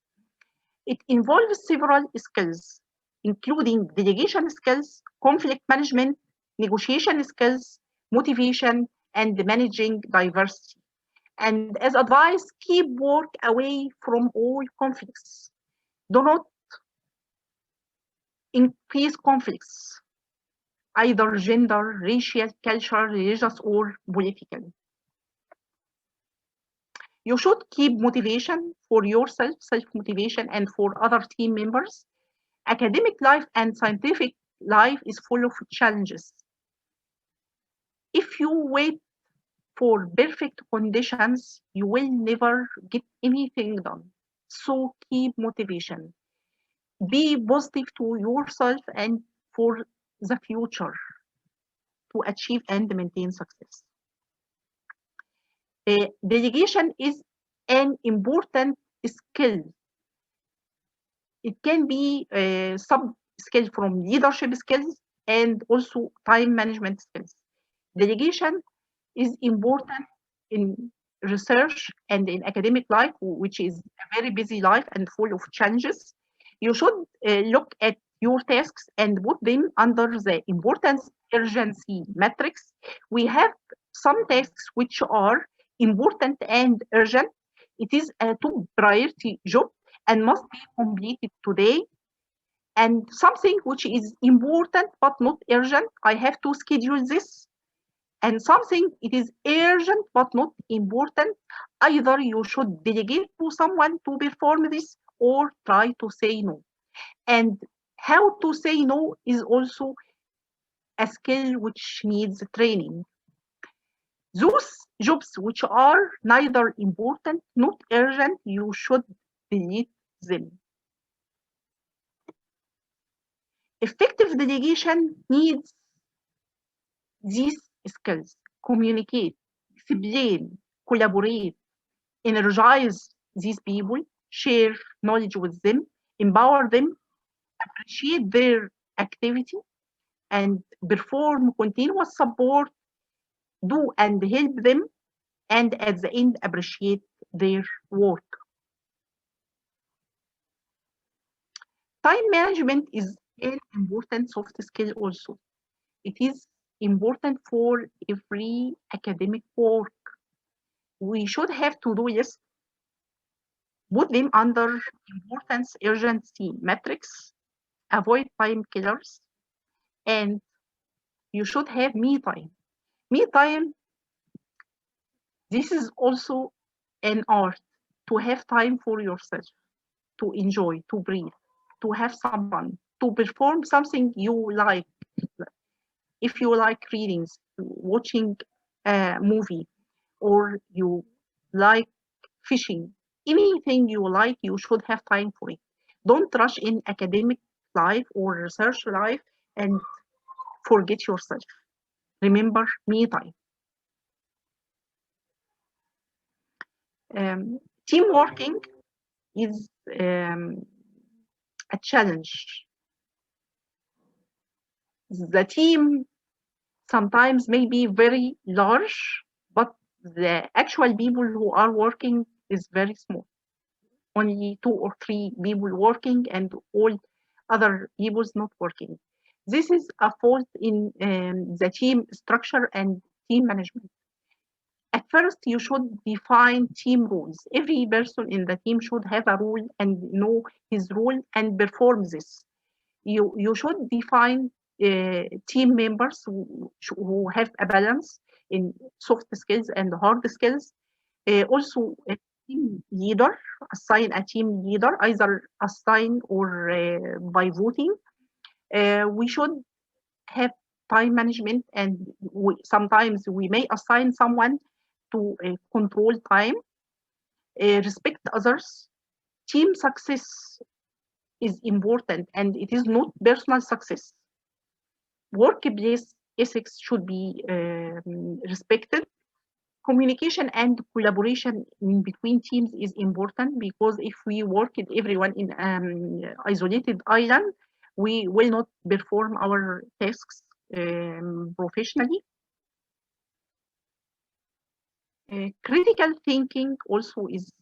S3: It involves several skills, including delegation skills, conflict management, negotiation skills, motivation, and managing diversity. And as advice, keep work away from all conflicts. Do not increase conflicts, either gender, racial, cultural, religious, or political. You should keep motivation for yourself, self-motivation, and for other team members. Academic life and scientific life is full of challenges. If you wait for perfect conditions, you will never get anything done. So keep motivation. Be positive to yourself and for the future to achieve and maintain success. Delegation is an important skill. It can be a sub-skill from leadership skills and also time management skills. Delegation is important in research and in academic life, which is a very busy life and full of challenges. You should look at your tasks and put them under the importance urgency matrix. We have some tasks which are important and urgent. It is a top priority job and must be completed today. And something which is important but not urgent, I have to schedule this. And something it is urgent but not important, either you should delegate to someone to perform this or try to say no. And how to say no is also a skill which needs training. Those jobs which are neither important nor urgent, you should delete them. Effective delegation needs these skills: communicate, explain, collaborate, energize these people, share knowledge with them, empower them, appreciate their activity, and perform continuous support, do and help them, and at the end appreciate their work. Time management is an important soft skill also. It is important for every academic work. We should have to-do lists, put them under importance urgency matrix, avoid time killers, and you should have me time. Me time, this is also an art, to have time for yourself, to enjoy, to breathe, to have some fun, to perform something you like. If you like readings, watching a movie, or you like fishing, anything you like, you should have time for it. Don't rush in academic life or research life and forget yourself. Remember me time. Team working is a challenge. The team sometimes may be very large, but the actual people who are working is very small. Only 2 or 3 people working and all other people's not working. This is a fault in the team structure and team management. At first, you should define team rules. Every person in the team should have a role and know his role and perform this. You should define team members who have a balance in soft skills and hard skills. Also, a team leader, assign a team leader, either assign or by voting. We should have time management, and sometimes we may assign someone to control time, respect others. Team success is important, and it is not personal success. Workplace ethics should be respected. Communication and collaboration in between teams is important, because if we work with everyone in isolated island, we will not perform our tasks professionally. Critical thinking also is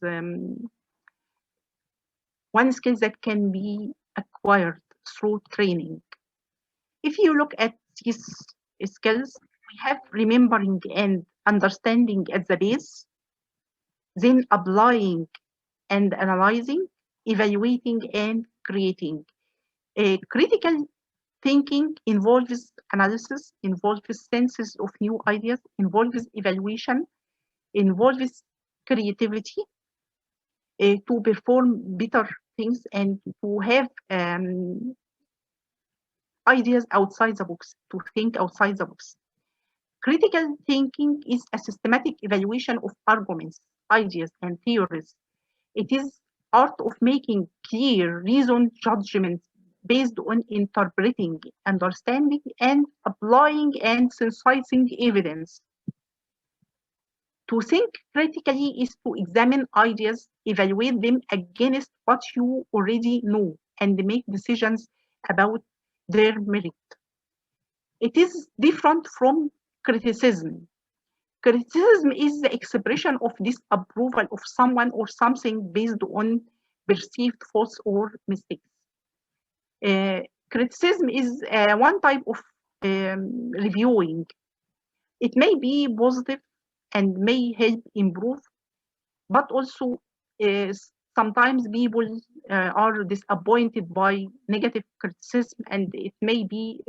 S3: one skill that can be acquired through training. If you look at these skills, we have remembering and understanding at the base, then applying and analyzing, evaluating and creating. Critical thinking involves analysis, involves senses of new ideas, involves evaluation, involves creativity to perform better things and to have ideas outside the box, to think outside the box. Critical thinking is a systematic evaluation of arguments, ideas, and theories. It is art of making clear, reasoned judgments based on interpreting, understanding, and applying and synthesizing evidence. To think critically is to examine ideas, evaluate them against what you already know, and make decisions about their merit. It is different from criticism. Criticism is the expression of disapproval of someone or something based on perceived faults or mistakes. Criticism is one type of reviewing. It may be positive and may help improve, but also sometimes people are disappointed by negative criticism, and it may be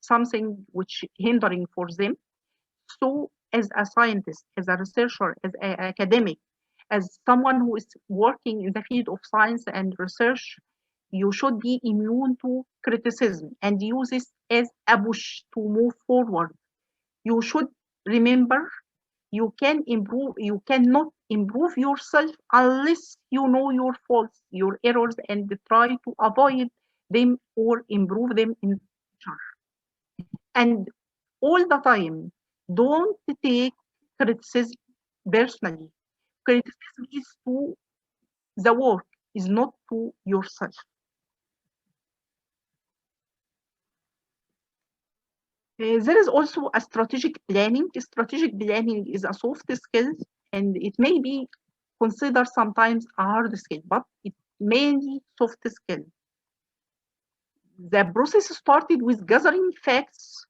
S3: something which hindering for them. So as a scientist, as a researcher, as an academic, as someone who is working in the field of science and research, you should be immune to criticism and use this as a push to move forward. You should remember, you cannot improve yourself unless you know your faults, your errors, and try to avoid them or improve them in the future. And all the time, don't take criticism personally. Criticism is to the work, is not to yourself. There is also a strategic planning. Strategic planning is a soft skill, and it may be considered sometimes a hard skill, but it's mainly soft skill. The process started with gathering facts,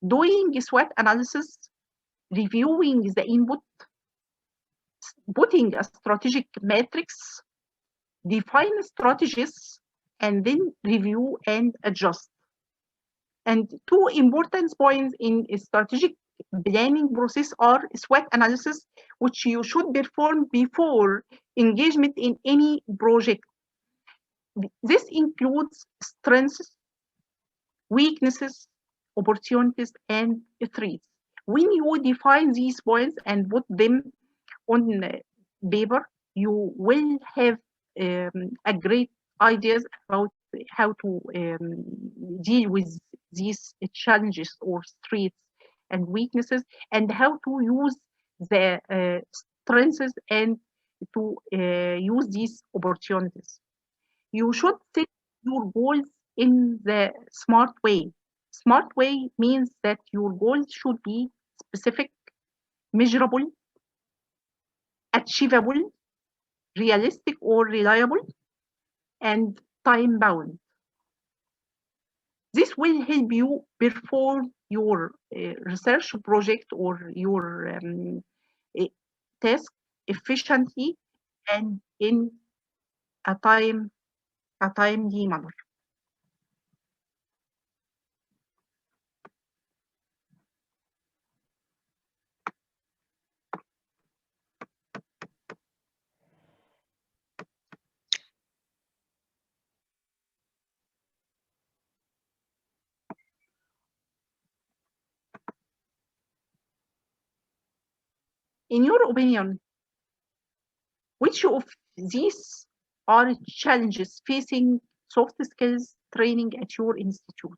S3: doing SWOT analysis, reviewing the input, putting a strategic matrix, define strategies, and then review and adjust. And two important points in a strategic planning process are SWOT analysis, which you should perform before engagement in any project. This includes strengths, weaknesses, opportunities, and threats. When you define these points and put them on paper, you will have a great ideas about how to deal with these challenges or threats and weaknesses, and how to use the strengths and to use these opportunities. You should set your goals in the smart way. Smart way means that your goals should be specific, measurable, achievable, realistic or reliable, and time bound. This will help you perform your research project or your task efficiently and in a timely manner. In your opinion, which of these are challenges facing soft skills training at your institute?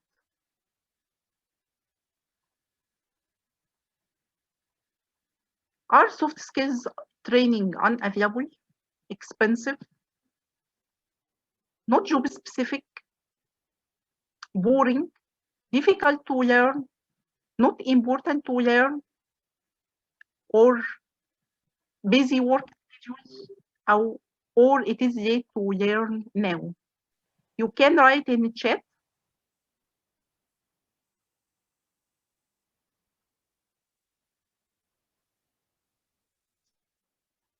S3: Are soft skills training unavailable, expensive, not job specific, boring, difficult to learn, not important to learn, or busy work schedules, or it is late to learn now? You can write in the chat.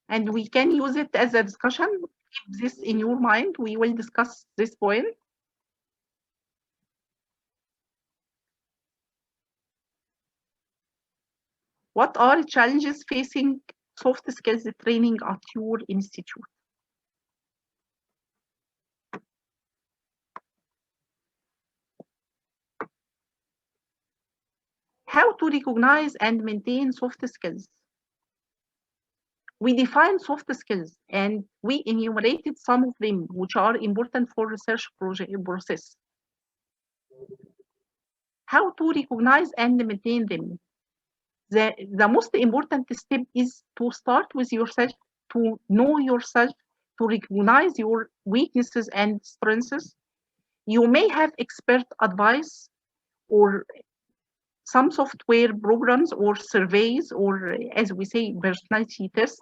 S3: And we can use it as a discussion. Keep this in your mind. We will discuss this point. What are challenges facing soft skills training at your institute? How to recognize and maintain soft skills? We define soft skills and we enumerated some of them, which are important for research process. How to recognize and maintain them? The most important step is to start with yourself, to know yourself, to recognize your weaknesses and strengths. You may have expert advice or some software programs or surveys, or as we say, personality tests.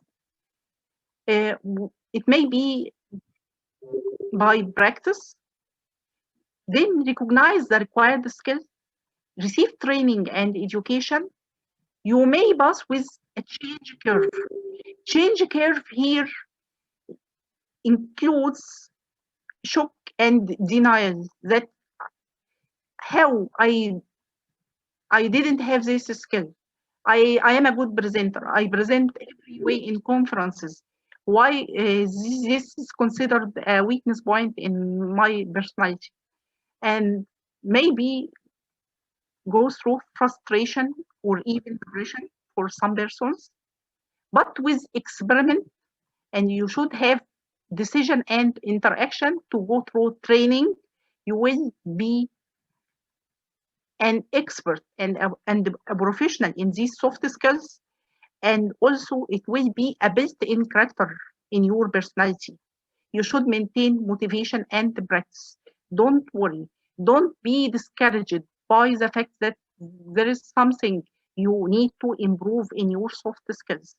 S3: It may be by practice. Then recognize the required skills, receive training and education. You may pass with a change curve. Change curve here includes shock and denial, that how I didn't have this skill. I am a good presenter. I present every way in conferences. Why this is considered a weakness point in my personality? And maybe go through frustration or even depression. for some persons, but with experiment, and you should have decision and interaction to go through training. You will be an expert and a professional in these soft skills, and also it will be a built-in character in your personality. You should maintain motivation and practice. Don't worry. Don't be discouraged by the fact that there is something you need to improve in your soft skills.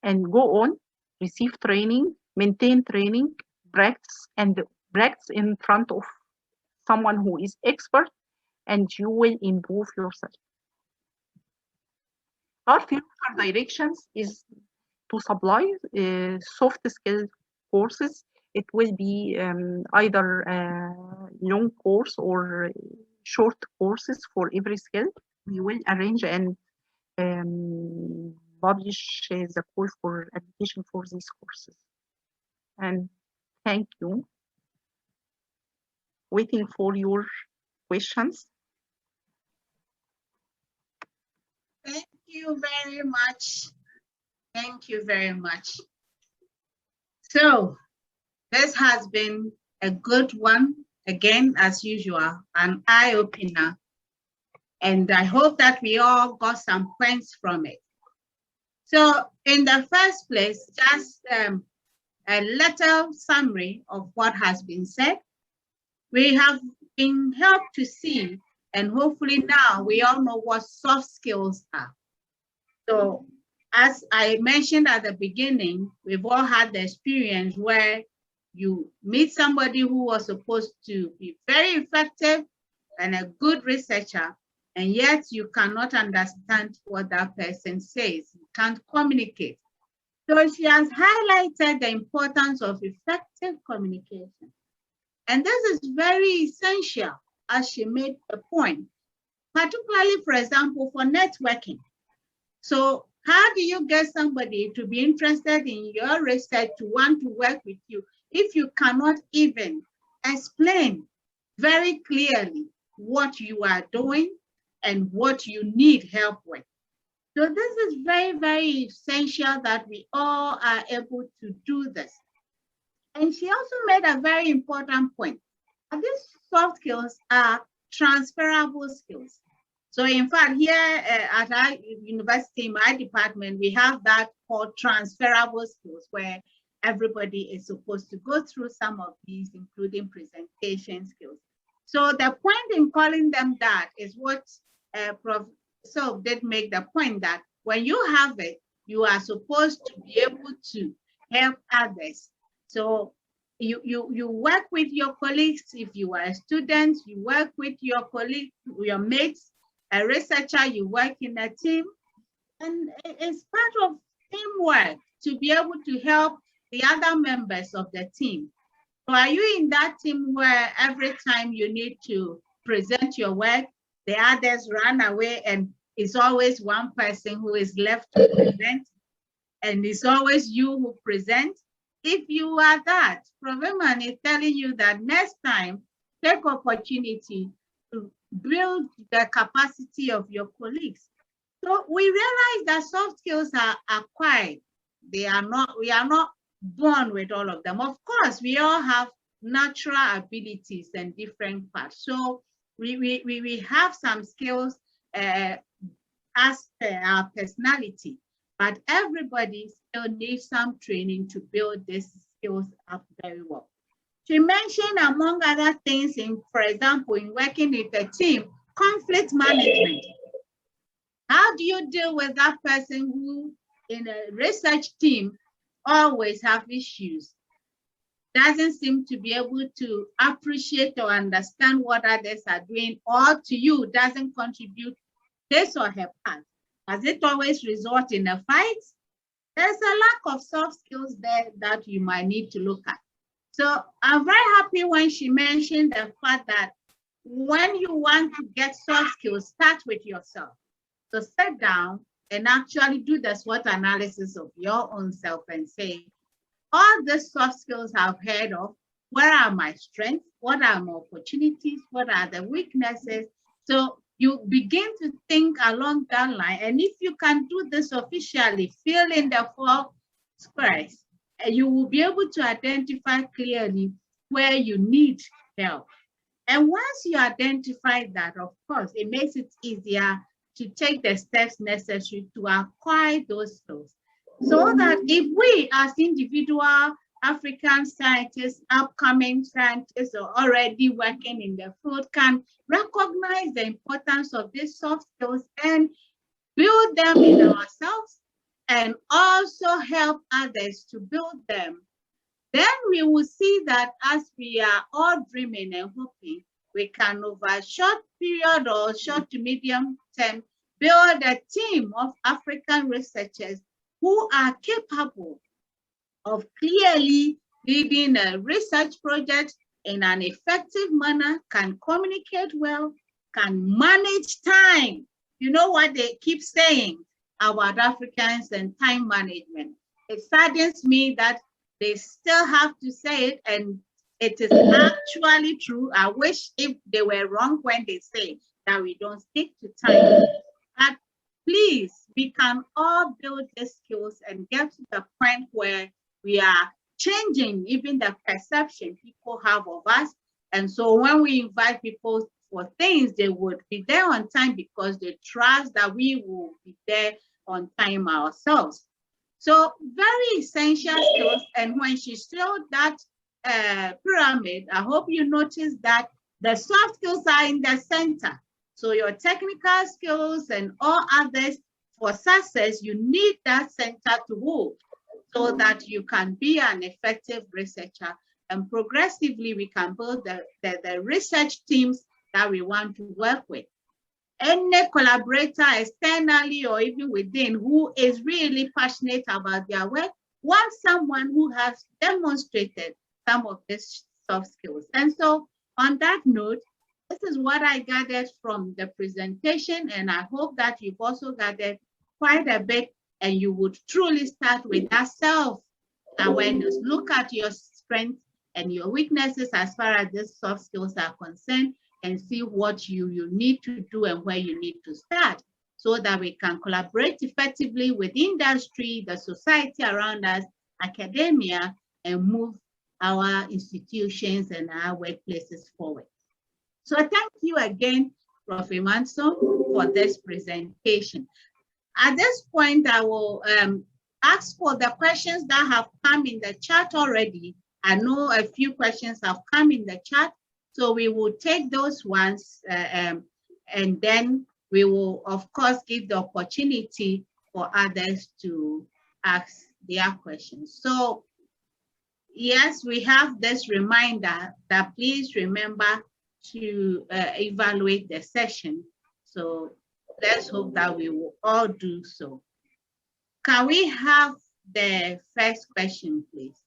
S3: And go on, receive training, maintain training, practice, and practice in front of someone who is expert, and you will improve yourself. Our future directions is to supply soft skill courses. It will be either a long course or short courses for every skill. We will arrange and publish the call for application for these courses. And thank you. Waiting for your questions.
S2: Thank you very much. Thank you very much. So this has been a good one, again, as usual, an eye-opener. And I hope that we all got some points from it. So in the first place, just a little summary of what has been said. We have been helped to see, and hopefully now we all know what soft skills are. So as I mentioned at the beginning, we've all had the experience where you meet somebody who was supposed to be very effective and a good researcher, and yet you cannot understand what that person says. You can't communicate. So she has highlighted the importance of effective communication. And this is very essential, as she made a point, particularly, for example, for networking. So how do you get somebody to be interested in your research, to want to work with you, if you cannot even explain very clearly what you are doing and what you need help with? So this is very, very essential that we all are able to do this. And she also made a very important point. These soft skills are transferable skills. So in fact, here at our university, my department, we have that called transferable skills, where everybody is supposed to go through some of these, including presentation skills. So the point in calling them that is what Prof. Sobh did make the point that when you have it, you are supposed to be able to help others. So you work with your colleagues. If you are a student, you work with your colleagues, your mates. A researcher, you work in a team, and it's part of teamwork to be able to help the other members of the team. So are you in that team where every time you need to present your work, the others run away and it's always one person who is left to present, and it's always you who present? If you are that, Prof. Eman is telling you that next time, take opportunity to build the capacity of your colleagues. So we realize that soft skills are acquired. We are not born with all of them. Of course, we all have natural abilities and different parts. So we have some skills as per our personality, but everybody still needs some training to build these skills up very well. She mentioned, among other things, for example, in working with a team, conflict management. How do you deal with that person who, in a research team, always have issues, doesn't seem to be able to appreciate or understand what others are doing, or to you, doesn't contribute his or her part? Does it always result in a fight? There's a lack of soft skills there that you might need to look at. So I'm very happy when she mentioned the fact that when you want to get soft skills, start with yourself. So sit down and actually do the SWOT analysis of your own self and say, all the soft skills I've heard of, where are my strengths? What are my opportunities? What are the weaknesses? So you begin to think along that line. And if you can do this officially, fill in the 4 squares, and you will be able to identify clearly where you need help. And once you identify that, of course, it makes it easier to take the steps necessary to acquire those skills. So that if we as individual African scientists, upcoming scientists, or already working in the field can recognize the importance of these soft skills and build them in ourselves and also help others to build them, then we will see that as we are all dreaming and hoping, we can over a short period or short to medium term build a team of African researchers who are capable of clearly leading a research project in an effective manner, can communicate well, can manage time. You know what they keep saying about Africans and time management. It saddens me that they still have to say it, and it is actually true. I wish if they were wrong when they say that we don't stick to time. But please, we can all build these skills and get to the point where we are changing even the perception people have of us. And so when we invite people for things, they would be there on time because they trust that we will be there on time ourselves. So very essential skills. And when she showed that pyramid, I hope you notice that the soft skills are in the center. So your technical skills and all others, for success, you need that center to hold so that you can be an effective researcher. And progressively, we can build the research teams that we want to work with. Any collaborator externally or even within who is really passionate about their work wants someone who has demonstrated some of these soft skills. And so on that note, this is what I gathered from the presentation, and I hope that you've also gathered quite a bit, and you would truly start with that self-awareness. Look at your strengths and your weaknesses as far as these soft skills are concerned, and see what you need to do and where you need to start so that we can collaborate effectively with industry, the society around us, academia, and move our institutions and our workplaces forward. So thank you again, Prof. Eman, for this presentation. At this point, I will ask for the questions that have come in the chat already. I know a few questions have come in the chat, so we will take those ones and then we will, of course, give the opportunity for others to ask their questions. So yes, we have this reminder that please remember to evaluate the session. So let's hope that we will all do so. Can we have the first question, please?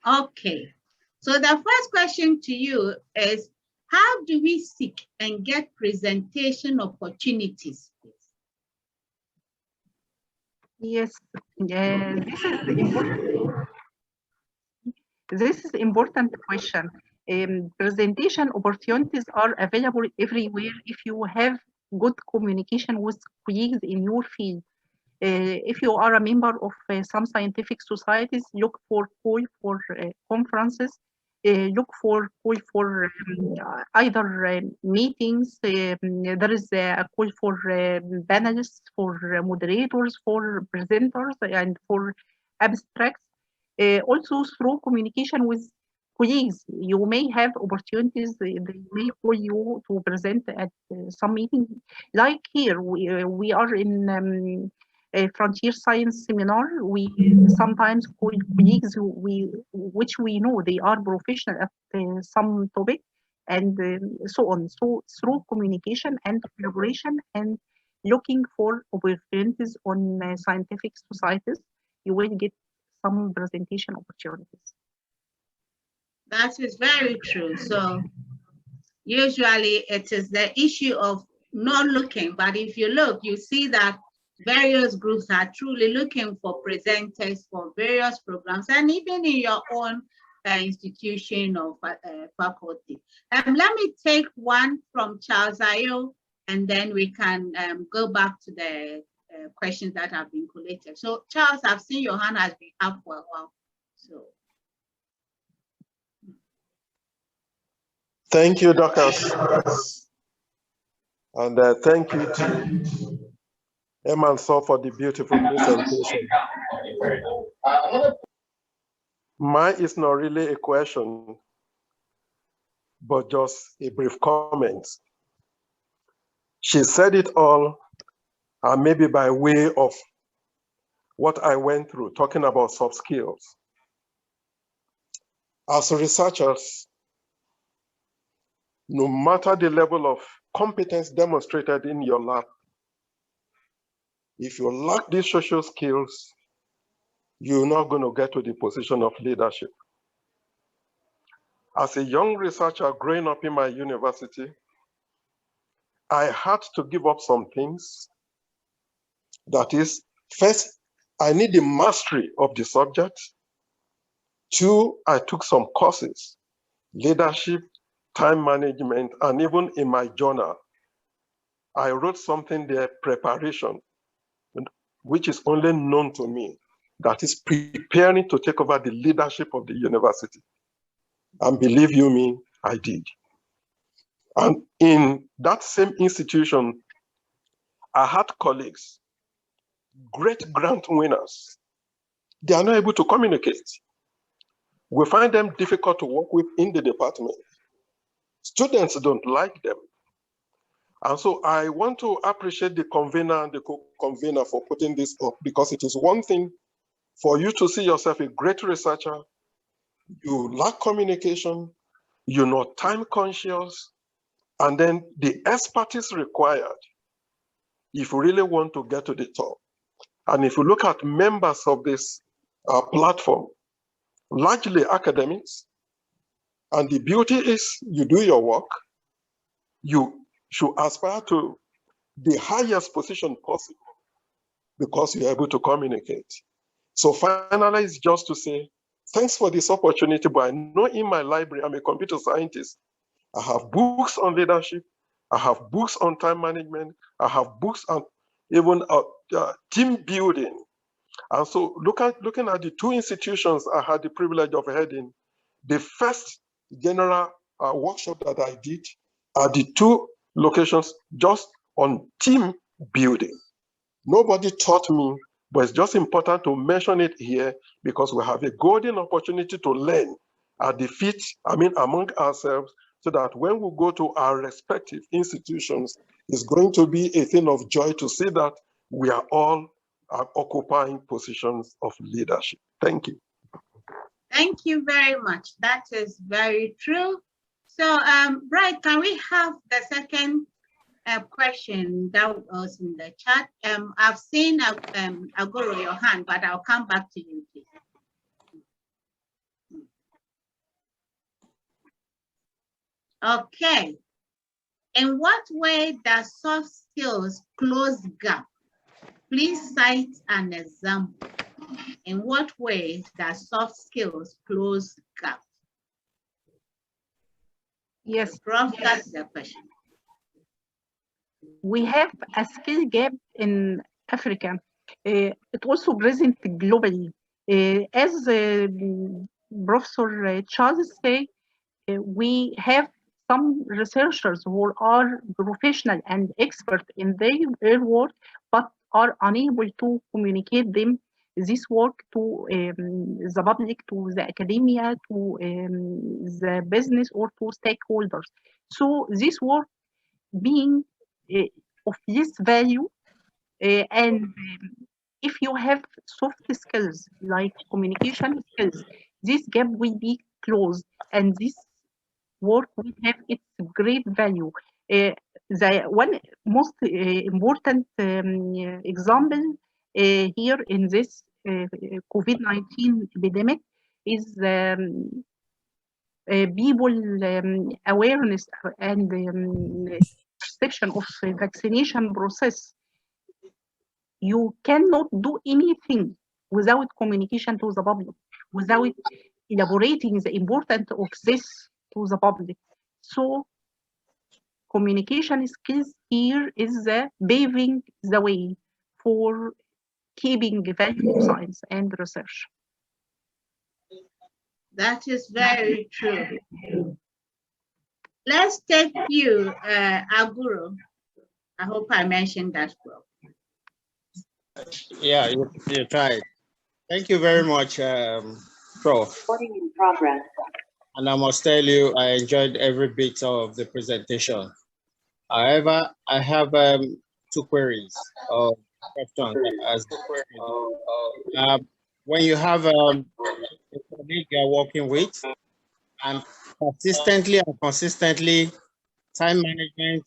S2: Okay, so the first question to you is, how do we seek and get presentation opportunities, please?
S3: Yes, this is important question. Presentation opportunities are available everywhere if you have good communication with colleagues in your field. If you are a member of some scientific societies, look for call for conferences, look for call for either meetings. There is a call for panelists, for moderators, for presenters, and for abstracts. Also through communication with colleagues, you may have opportunities. They may call you to present at some meeting. Like here, we are in a frontier science seminar. We sometimes call colleagues which we know they are professional at some topic, and so on. So through communication and collaboration and looking for opportunities on scientific societies, you will get some presentation opportunities.
S2: That is very true. So usually it is the issue of not looking, but if you look, you see that various groups are truly looking for presenters for various programs, and even in your own institution or faculty. Let me take one from Charles Ayo, and then we can go back to the questions that have been collated. So Charles, I've seen your hand has been up for a while. So.
S4: Thank you, Dorcas. And thank you to Eman and Sobh for the beautiful presentation. Mine is not really a question, but just a brief comment. She said it all, and maybe by way of what I went through, talking about soft skills. As researchers, no matter the level of competence demonstrated in your lab, if you lack these social skills, you're not going to get to the position of leadership. As a young researcher growing up in my university, I had to give up some things. That is, first, I need the mastery of the subject. Two, I took some courses, leadership, time management, and even in my journal, I wrote something there, preparation, which is only known to me, that is preparing to take over the leadership of the university. And believe you me, I did. And in that same institution, I had colleagues, great grant winners. They are not able to communicate. We find them difficult to work with in the department. Students don't like them. And so I want to appreciate the convener and the co-convener for putting this up, because it is one thing for you to see yourself a great researcher, you lack communication, you're not time conscious, and then the expertise required if you really want to get to the top. And if you look at members of this platform, largely academics, and the beauty is you do your work, you should aspire to the highest position possible because you're able to communicate. So finally, it's just to say, thanks for this opportunity, but I know in my library, I'm a computer scientist. I have books on leadership. I have books on time management. I have books on even team building. And so looking at the two institutions I had the privilege of heading, the first general workshop that I did are the two locations just on team building. Nobody taught me, but it's just important to mention it here because we have a golden opportunity to learn at the feet, among ourselves, so that when we go to our respective institutions, it's going to be a thing of joy to see that we are all occupying positions of leadership. Thank you.
S2: Thank you very much. That is very true. So, Bright, can we have the second question that was in the chat? I've seen Agoro your hand, but I'll come back to you, please. Okay. In what way does soft skills close gap? Please cite an example. In what way does soft skills close gap?
S3: Yes.
S2: Prof, that's the question.
S3: We have a skill gap in Africa. It also present globally. As Professor Charles say, we have some researchers who are professional and expert in their work, but are unable to communicate this work to the public, to the academia, to the business, or to stakeholders. So this work being of this value, and if you have soft skills like communication skills, this gap will be closed, and this work will have its great value. The one most important example here in this COVID-19 epidemic is people awareness and perception of vaccination process. You cannot do anything without communication to the public, without elaborating the importance of this to the public. So communication skills here is the paving the way for keeping value science and research.
S2: That is very true. Let's take you, Aguru. I hope I mentioned that well.
S5: Yeah, you tried. Thank you very much, Prof.
S6: Recording in progress.
S5: And I must tell you, I enjoyed every bit of the presentation. However, I have two queries or questions. When you have a colleague you're working with, and consistently, time management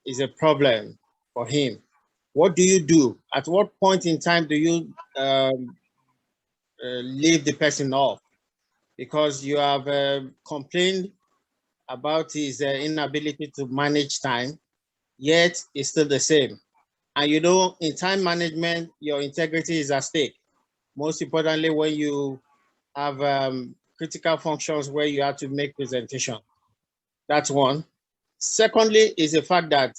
S5: is a problem for him. What do you do? At what point in time do you leave the person off? Because you have complained about his inability to manage time, yet it's still the same. And you know, in time management, your integrity is at stake. Most importantly, when you have critical functions where you have to make presentation. That's one. Secondly, is the fact that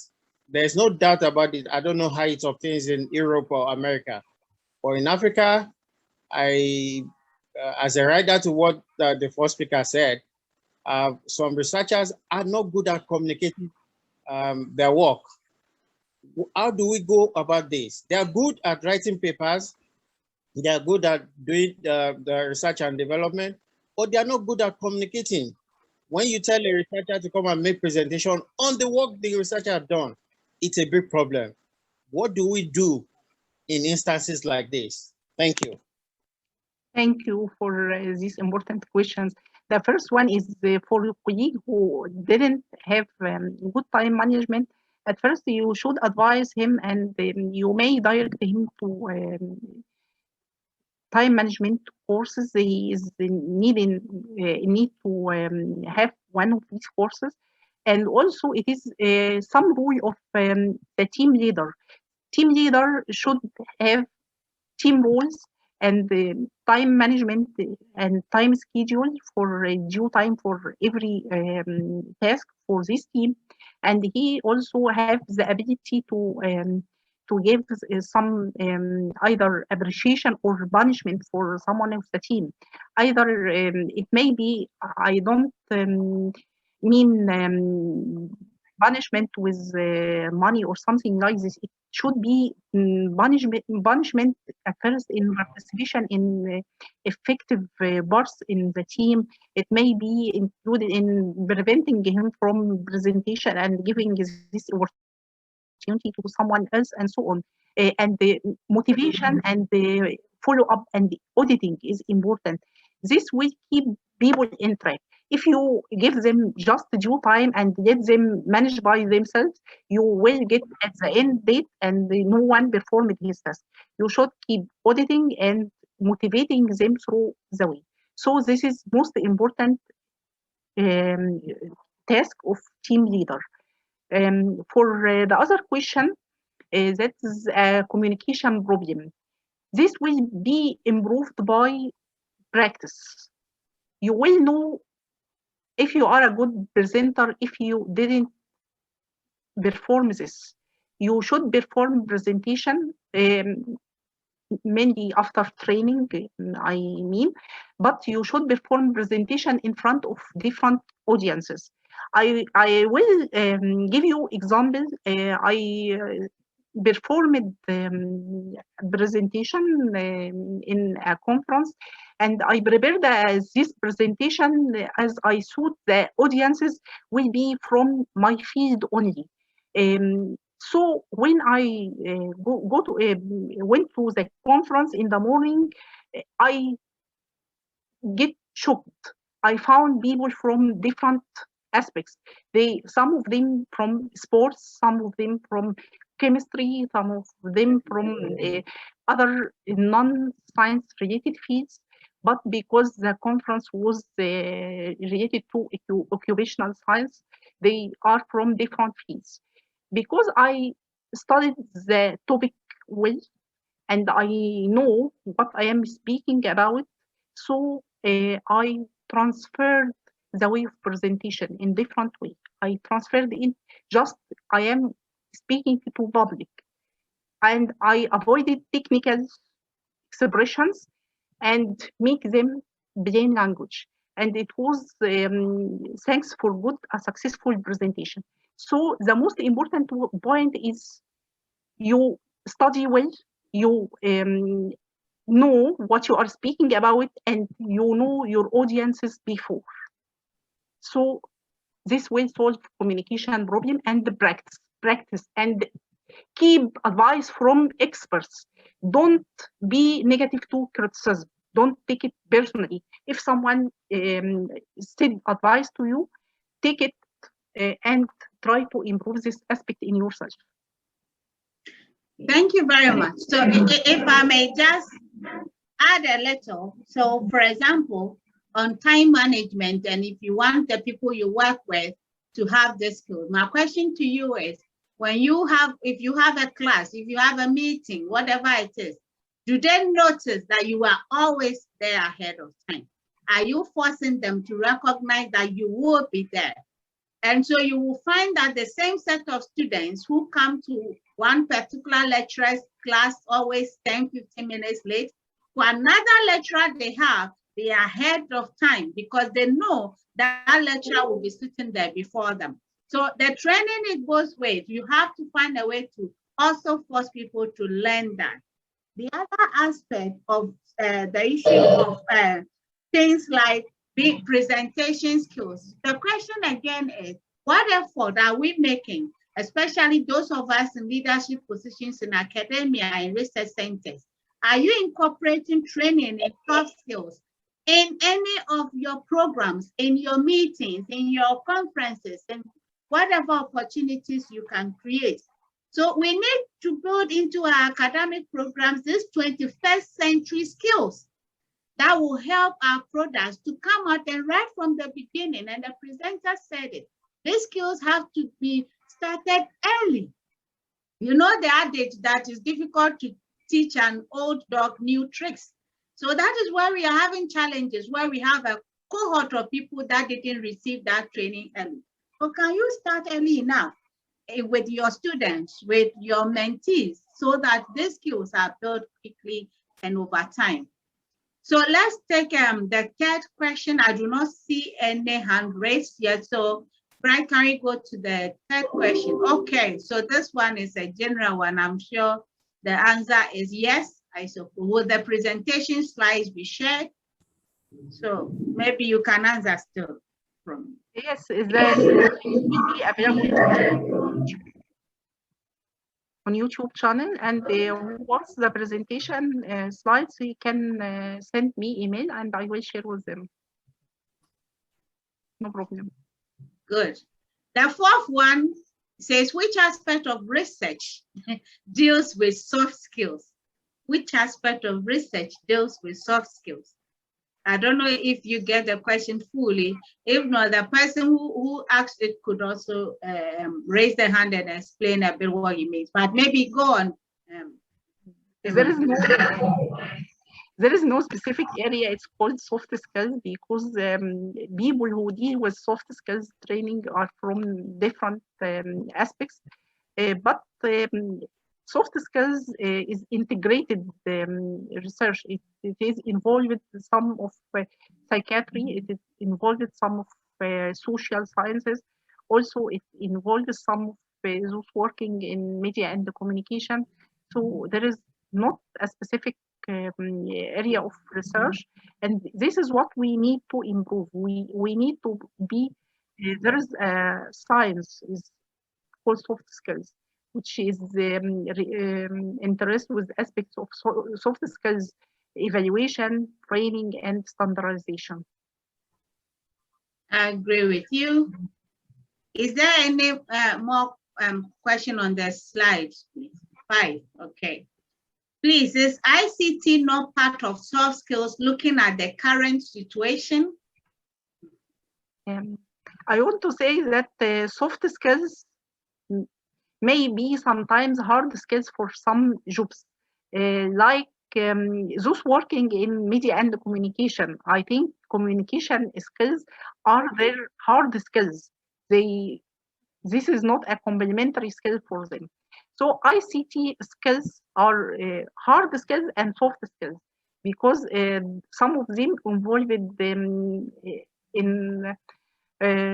S5: there's no doubt about it. I don't know how it obtains in Europe or America, but in Africa, as a rider to what the first speaker said, some researchers are not good at communicating their work. How do we go about this? They are good at writing papers. They are good at doing the research and development, but they are not good at communicating. When you tell a researcher to come and make presentation on the work the researcher has done, it's a big problem. What do we do in instances like this? Thank you.
S3: Thank you for these important questions. The first one is for your colleague who didn't have good time management. At first, you should advise him, and you may direct him to time management courses. He is need to have one of these courses. And also, it is some role of the team leader. Team leader should have team roles and time management and time schedule for due time for every task for this team. And he also has the ability to give some either appreciation or punishment for someone of the team. Either it may be, I don't mean punishment with money or something like this. It should be punishment occurs in participation in effective parts in the team. It may be included in preventing him from presentation and giving this opportunity to someone else and so on. And the motivation and the follow-up and the auditing is important. This will keep people in track. If you give them just due time and let them manage by themselves, you will get at the end date and no one performed his task. You should keep auditing and motivating them through the way. So this is most important task of team leader. For the other question, that is a communication problem. This will be improved by practice. You will know if you are a good presenter, if you didn't perform this. You should perform presentation mainly after training, I mean, but you should perform presentation in front of different audiences. I will give you examples. I performed presentation in a conference, and I prepared this presentation as I thought the audiences will be from my field only. So when I went to the conference in the morning, I get shocked. I found people from different aspects. Some of them from sports, some of them from chemistry, some of them from other non-science related fields. But because the conference was related to occupational science, they are from different fields. Because I studied the topic well and I know what I am speaking about, so I transferred the way of presentation in different way. I transferred in just I am speaking to public, and I avoided technical expressions and make them plain language. And it was thanks for a successful presentation. So the most important point is you study well, you know what you are speaking about, and you know your audiences before. So this will solve communication problem, and the practice, and keep advice from experts. Don't be negative to criticism. Don't take it personally. If someone said advice to you, take it and try to improve this aspect in yourself.
S2: Thank you very much. So if I may just add a little. So for example, on time management, and if you want the people you work with to have this skill, my question to you is, if you have a class, if you have a meeting, whatever it is, do they notice that you are always there ahead of time? Are you forcing them to recognize that you will be there? And so you will find that the same set of students who come to one particular lecturer's class always 10, 15 minutes late, for another lecturer they are ahead of time because they know that lecturer will be sitting there before them. So the training, it goes ways. You have to find a way to also force people to learn that. The other aspect of the issue of things like big presentation skills, the question again is, what effort are we making, especially those of us in leadership positions in academia and research centers? Are you incorporating training in soft skills in any of your programs, in your meetings, in your conferences, and whatever opportunities you can create? So we need to build into our academic programs these 21st century skills that will help our products to come out and right from the beginning. And the presenter said it. These skills have to be started early. You know the adage that it's difficult to teach an old dog new tricks. So that is where we are having challenges, where we have a cohort of people that didn't receive that training early. So can you start early enough with your students, with your mentees, so that these skills are built quickly and over time? So let's take the third question. I do not see any hand raised yet. So Brian, can we go to the third question? Okay, so this one is a general one. I'm sure the answer is yes. I suppose. Will the presentation slides be shared? So maybe you can answer still from.
S3: Yes, is that will be available on YouTube channel, and once the presentation slides, you can send me email and I will share with them. No problem.
S2: Good. The fourth one says, which aspect of research deals with soft skills? Which aspect of research deals with soft skills? I don't know if you get the question fully. If not, the person who asked it could also raise their hand and explain a bit what he means. But maybe go on.
S3: There is no specific area. It's called soft skills because people who deal with soft skills training are from different aspects. But soft skills is integrated research. It is involved with some of psychiatry. It is involved with some of social sciences. Also, it involves some of those working in media and the communication. So there is not a specific area of research, and this is what we need to improve. We need to be there is a science is called soft skills, which is interest with aspects of soft skills evaluation, training, and standardization.
S2: I agree with you. Is there any more question on the slides, please? 5, okay. Please, is ICT not part of soft skills looking at the current situation?
S3: I want to say that soft skills may be sometimes hard skills for some jobs, like those working in media and communication. I think communication skills are their hard skills. This is not a complementary skill for them. So ICT skills are hard skills and soft skills, because some of them involved in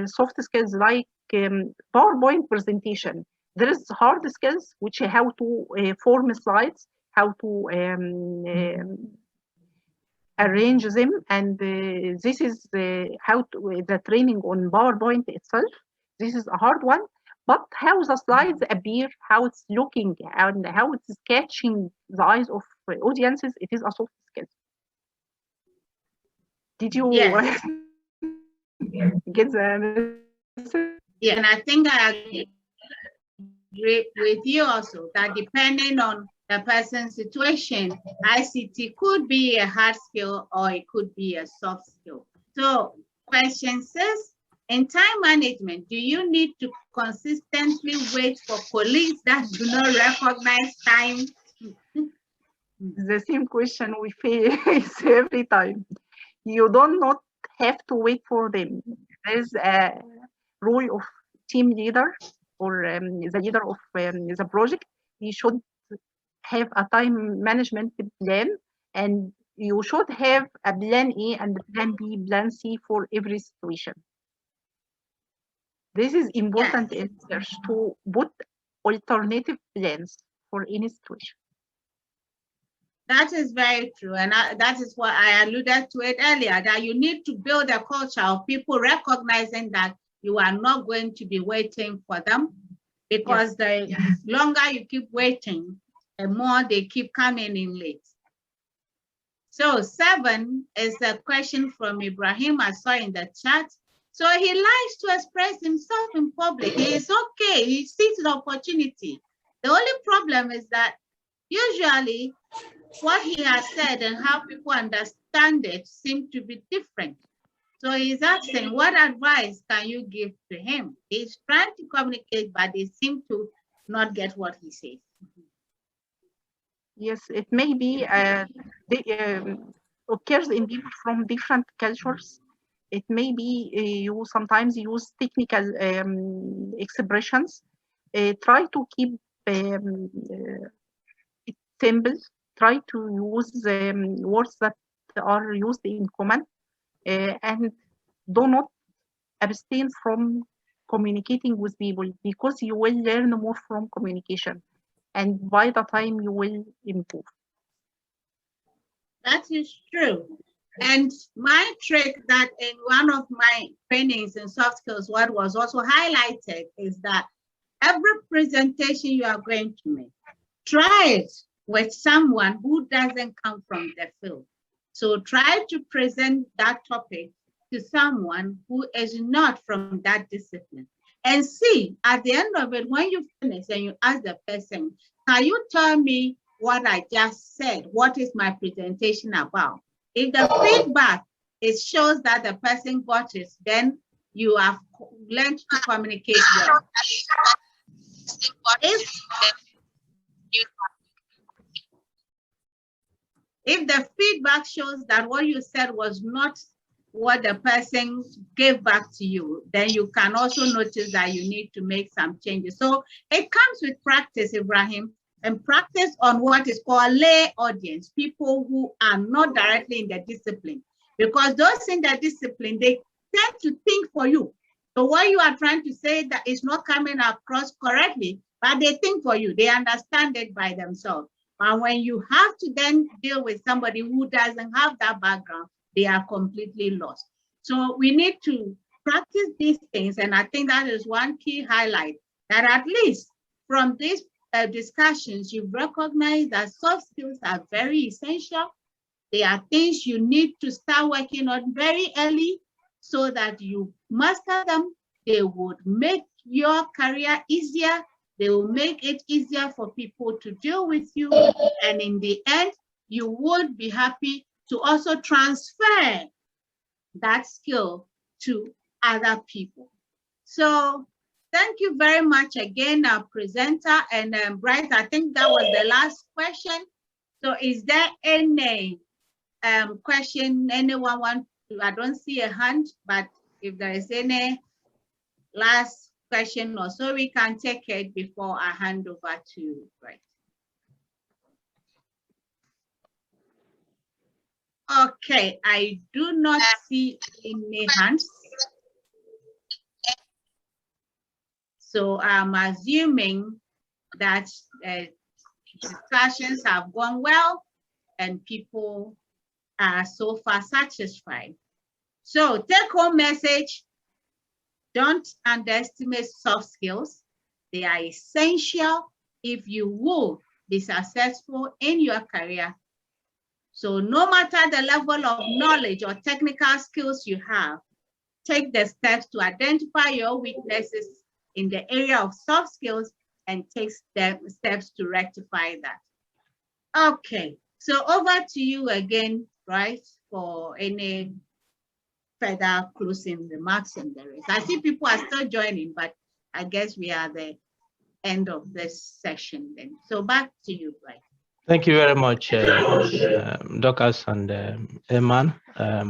S3: soft skills like PowerPoint presentation. There is hard skills, which how to form slides, how to arrange them, and this is how to, the training on PowerPoint itself. This is a hard one, but how the slides appear, how it's looking, and how it's catching the eyes of audiences, it is a soft skill. Did you
S2: Yes.
S3: get the message?
S2: Yeah, and I think I agree with you also that depending on the person's situation, ICT could be a hard skill or it could be a soft skill. So question says, in time management, do you need to consistently wait for colleagues that do not recognize time?
S3: The same question we face every time. You do not have to wait for them. There's a role of team leader or the leader of the project. You should have a time management plan, and you should have a plan A and plan B, plan C for every situation. This is important in research, to put alternative plans for any situation.
S2: That is very true. And that is what I alluded to it earlier, that you need to build a culture of people recognizing that you are not going to be waiting for them, because the longer you keep waiting, the more they keep coming in late. So 7 is a question from Ibrahim, I saw in the chat. So he likes to express himself in public. He is okay, he sees the opportunity. The only problem is that usually what he has said and how people understand it seem to be different. So he's asking, what advice can you give to him? He's trying to communicate, but they seem to not get what he says.
S3: Yes, it may be occurs in people from different cultures. It may be you sometimes use technical expressions. Try to keep it simple. Try to use words that are used in common, and do not abstain from communicating with people, because you will learn more from communication, and by the time you will improve.
S2: That is true. And my trick that in one of my trainings in soft skills, what was also highlighted is that every presentation you are going to make, try it with someone who doesn't come from the field. So try to present that topic to someone who is not from that discipline. And see, at the end of it, when you finish and you ask the person, can you tell me what I just said? What is my presentation about? If the feedback shows that the person got it, then you have learned to communicate well. If the feedback shows that what you said was not what the person gave back to you, then you can also notice that you need to make some changes. So it comes with practice, Ibrahim, and practice on what is called lay audience, people who are not directly in the discipline. Because those in the discipline, they tend to think for you. So what you are trying to say that is not coming across correctly, but they think for you. They understand it by themselves. And when you have to then deal with somebody who doesn't have that background, they are completely lost. So we need to practice these things. And I think that is one key highlight, that at least from these discussions, you recognize that soft skills are very essential. They are things you need to start working on very early so that you master them. They would make your career easier. They will make it easier for people to deal with you. And in the end, you would be happy to also transfer that skill to other people. So thank you very much again, our presenter. And Bryce, I think that was the last question. So is there any question anyone want I don't see a hand, but if there is any last question or so, we can take it before I hand over to you, right? Okay, I do not see any hands. So I'm assuming that discussions have gone well and people are so far satisfied. So take home message, don't underestimate soft skills. They are essential if you will be successful in your career. So no matter the level of knowledge or technical skills you have, take the steps to identify your weaknesses in the area of soft skills and take steps to rectify that. Okay, so over to you again, Bryce, for any further closing remarks on the rest. I see people are still joining, but I guess we are the end of this session then. So back to you, Bryce.
S1: Thank you very much, Dorcas and Eman,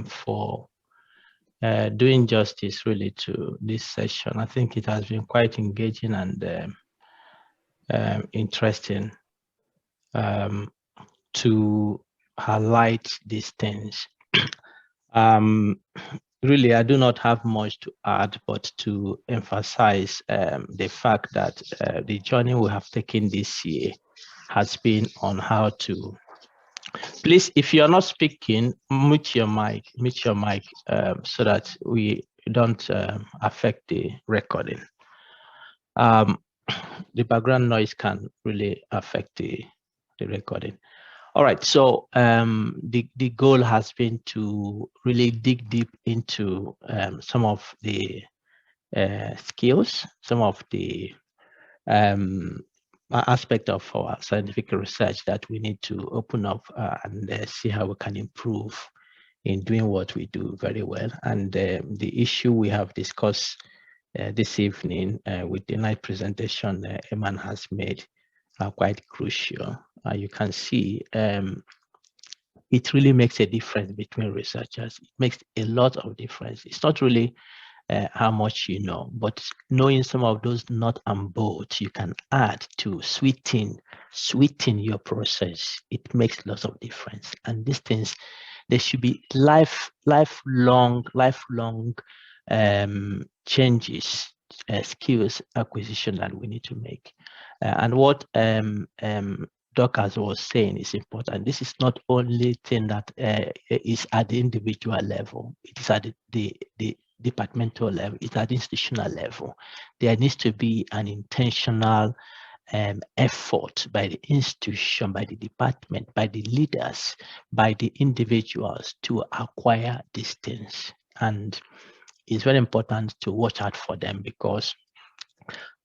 S1: for doing justice really to this session. I think it has been quite engaging and interesting to highlight these things. Really, I do not have much to add, but to emphasize the fact that the journey we have taken this year has been on how to. Please, if you are not speaking, mute your mic so that we don't affect the recording. The background noise can really affect the recording. All right, so the goal has been to really dig deep into some of the skills, some of the aspect of our scientific research that we need to open up and see how we can improve in doing what we do very well. And the issue we have discussed this evening with the night presentation Eman has made are quite crucial. You can see it really makes a difference between researchers. It makes a lot of difference. It's not really how much you know, but knowing some of those nuts and bolts you can add to sweeten your process. It makes lots of difference. And these things, there should be lifelong changes, skills acquisition that we need to make. And what Dorcas was saying is important. This is not only thing that is at the individual level. It is at the departmental level. It's at the institutional level. There needs to be an intentional effort by the institution, by the department, by the leaders, by the individuals to acquire these things. And it's very important to watch out for them because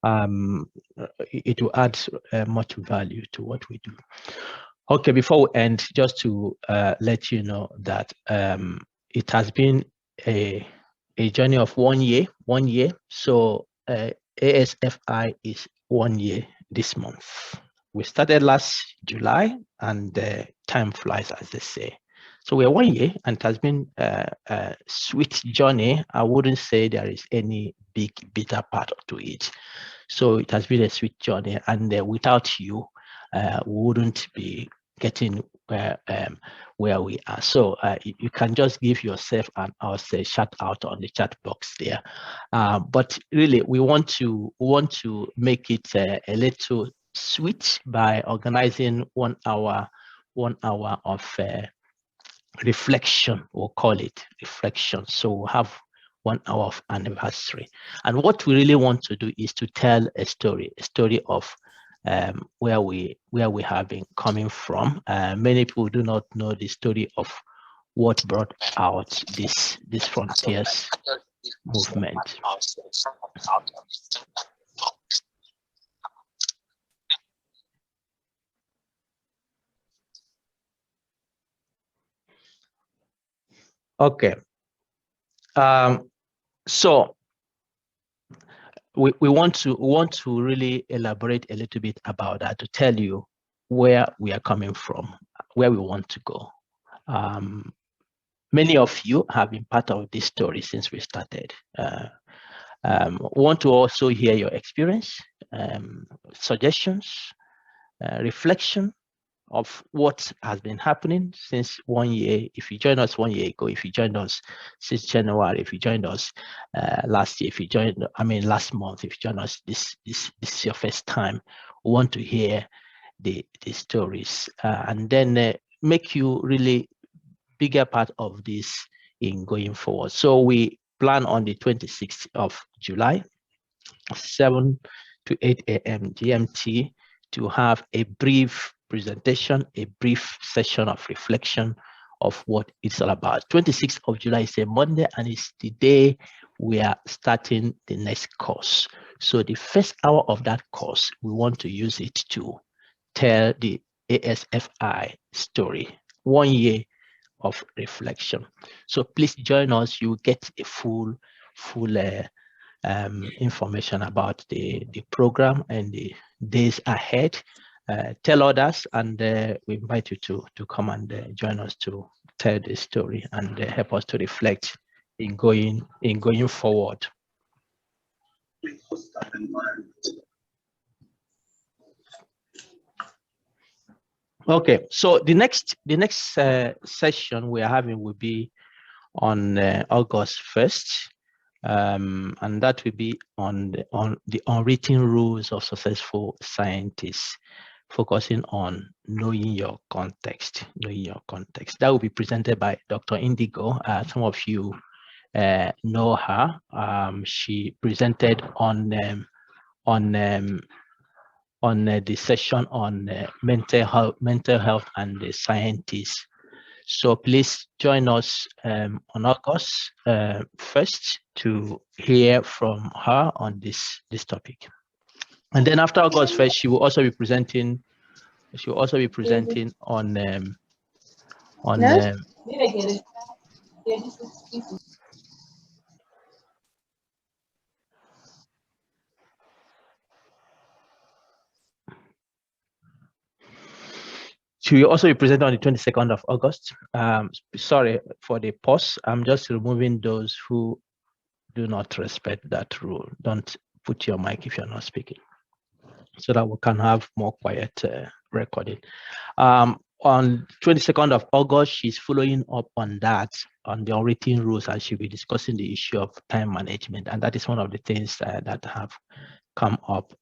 S1: it will add much value to what we do. Okay, before we end, just to let you know that it has been a journey of 1 year. So ASFI is 1 year this month. We started last July, and time flies, as they say. So we're 1 year, and it has been a sweet journey. I wouldn't say there is any big bitter part to it. So it has been a sweet journey, and without you, we wouldn't be getting where we are. So you can just give yourself and us a shout out on the chat box there. But really, we want to make it a little sweet by organizing 1 hour of reflection. We'll call it reflection. So we'll have 1 hour of anniversary. And what we really want to do is to tell a story of where we have been coming from. Many people do not know the story of what brought out this frontiers movement. Okay. So we want to really elaborate a little bit about that, to tell you where we are coming from, where we want to go. many of you have been part of this story since we started. Want to also hear your experience, suggestions, reflection of what has been happening since 1 year. If you joined us 1 year ago, if you joined us since January, if you joined us last year, if you joined, last month, if you joined us this is your first time, we want to hear the stories and then make you really bigger part of this in going forward. So we plan on the 26th of July, 7 to 8 a.m. GMT, to have a brief presentation, a brief session of reflection of what it's all about. 26th of July is a Monday, and it's the day we are starting the next course. So the first hour of that course, we want to use it to tell the ASFI story, 1 year of reflection. So please join us. You get a full information about the program and the days ahead. Tell others, and we invite you to come and join us to tell the story and help us to reflect in going forward. Okay, so the next session we are having will be on August 1st. And that will be on the unwritten rules of successful scientists, focusing on knowing your context. That will be presented by Dr. Indigo. Some of you know her. She presented on the session on mental health and the scientists. So please join us on August 1st to hear from her on this topic. And then after August 1st, she will also be presenting. On She will also be presented on the 22nd of August. Sorry for the pause. I'm just removing those who do not respect that rule. Don't put your mic if you're not speaking, so that we can have more quiet recording. On 22nd of August, she's following up on that, on the unwritten rules, and she'll be discussing the issue of time management. And that is one of the things that have come up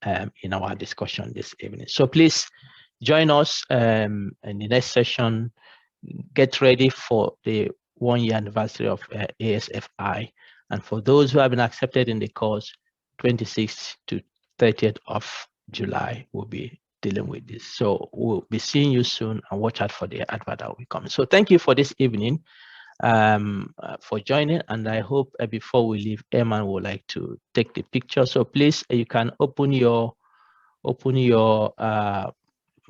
S1: in our discussion this evening. So please join us in the next session. Get ready for the 1 year anniversary of ASFI. And for those who have been accepted in the course, 26th to 30th of July, we'll be dealing with this. So we'll be seeing you soon, and watch out for the advert that will be coming. So thank you for this evening, for joining. And I hope before we leave, Eman would like to take the picture. So please, you can open your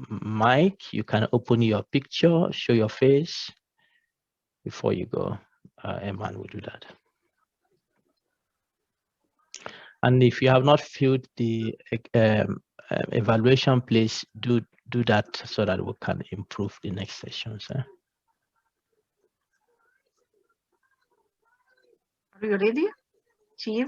S1: mic, you can open your picture, show your face before you go. Eman will do that. And if you have not filled the evaluation, please do that so that we can improve the next sessions.
S3: Are you ready, Chief?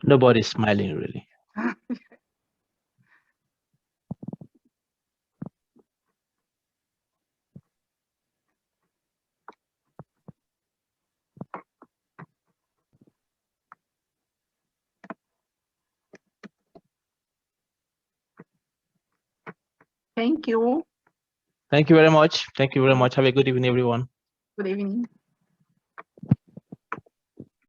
S1: Nobody's smiling really.
S3: Thank you.
S1: Thank you very much. Thank you very much. Have a good evening, everyone.
S3: Good evening.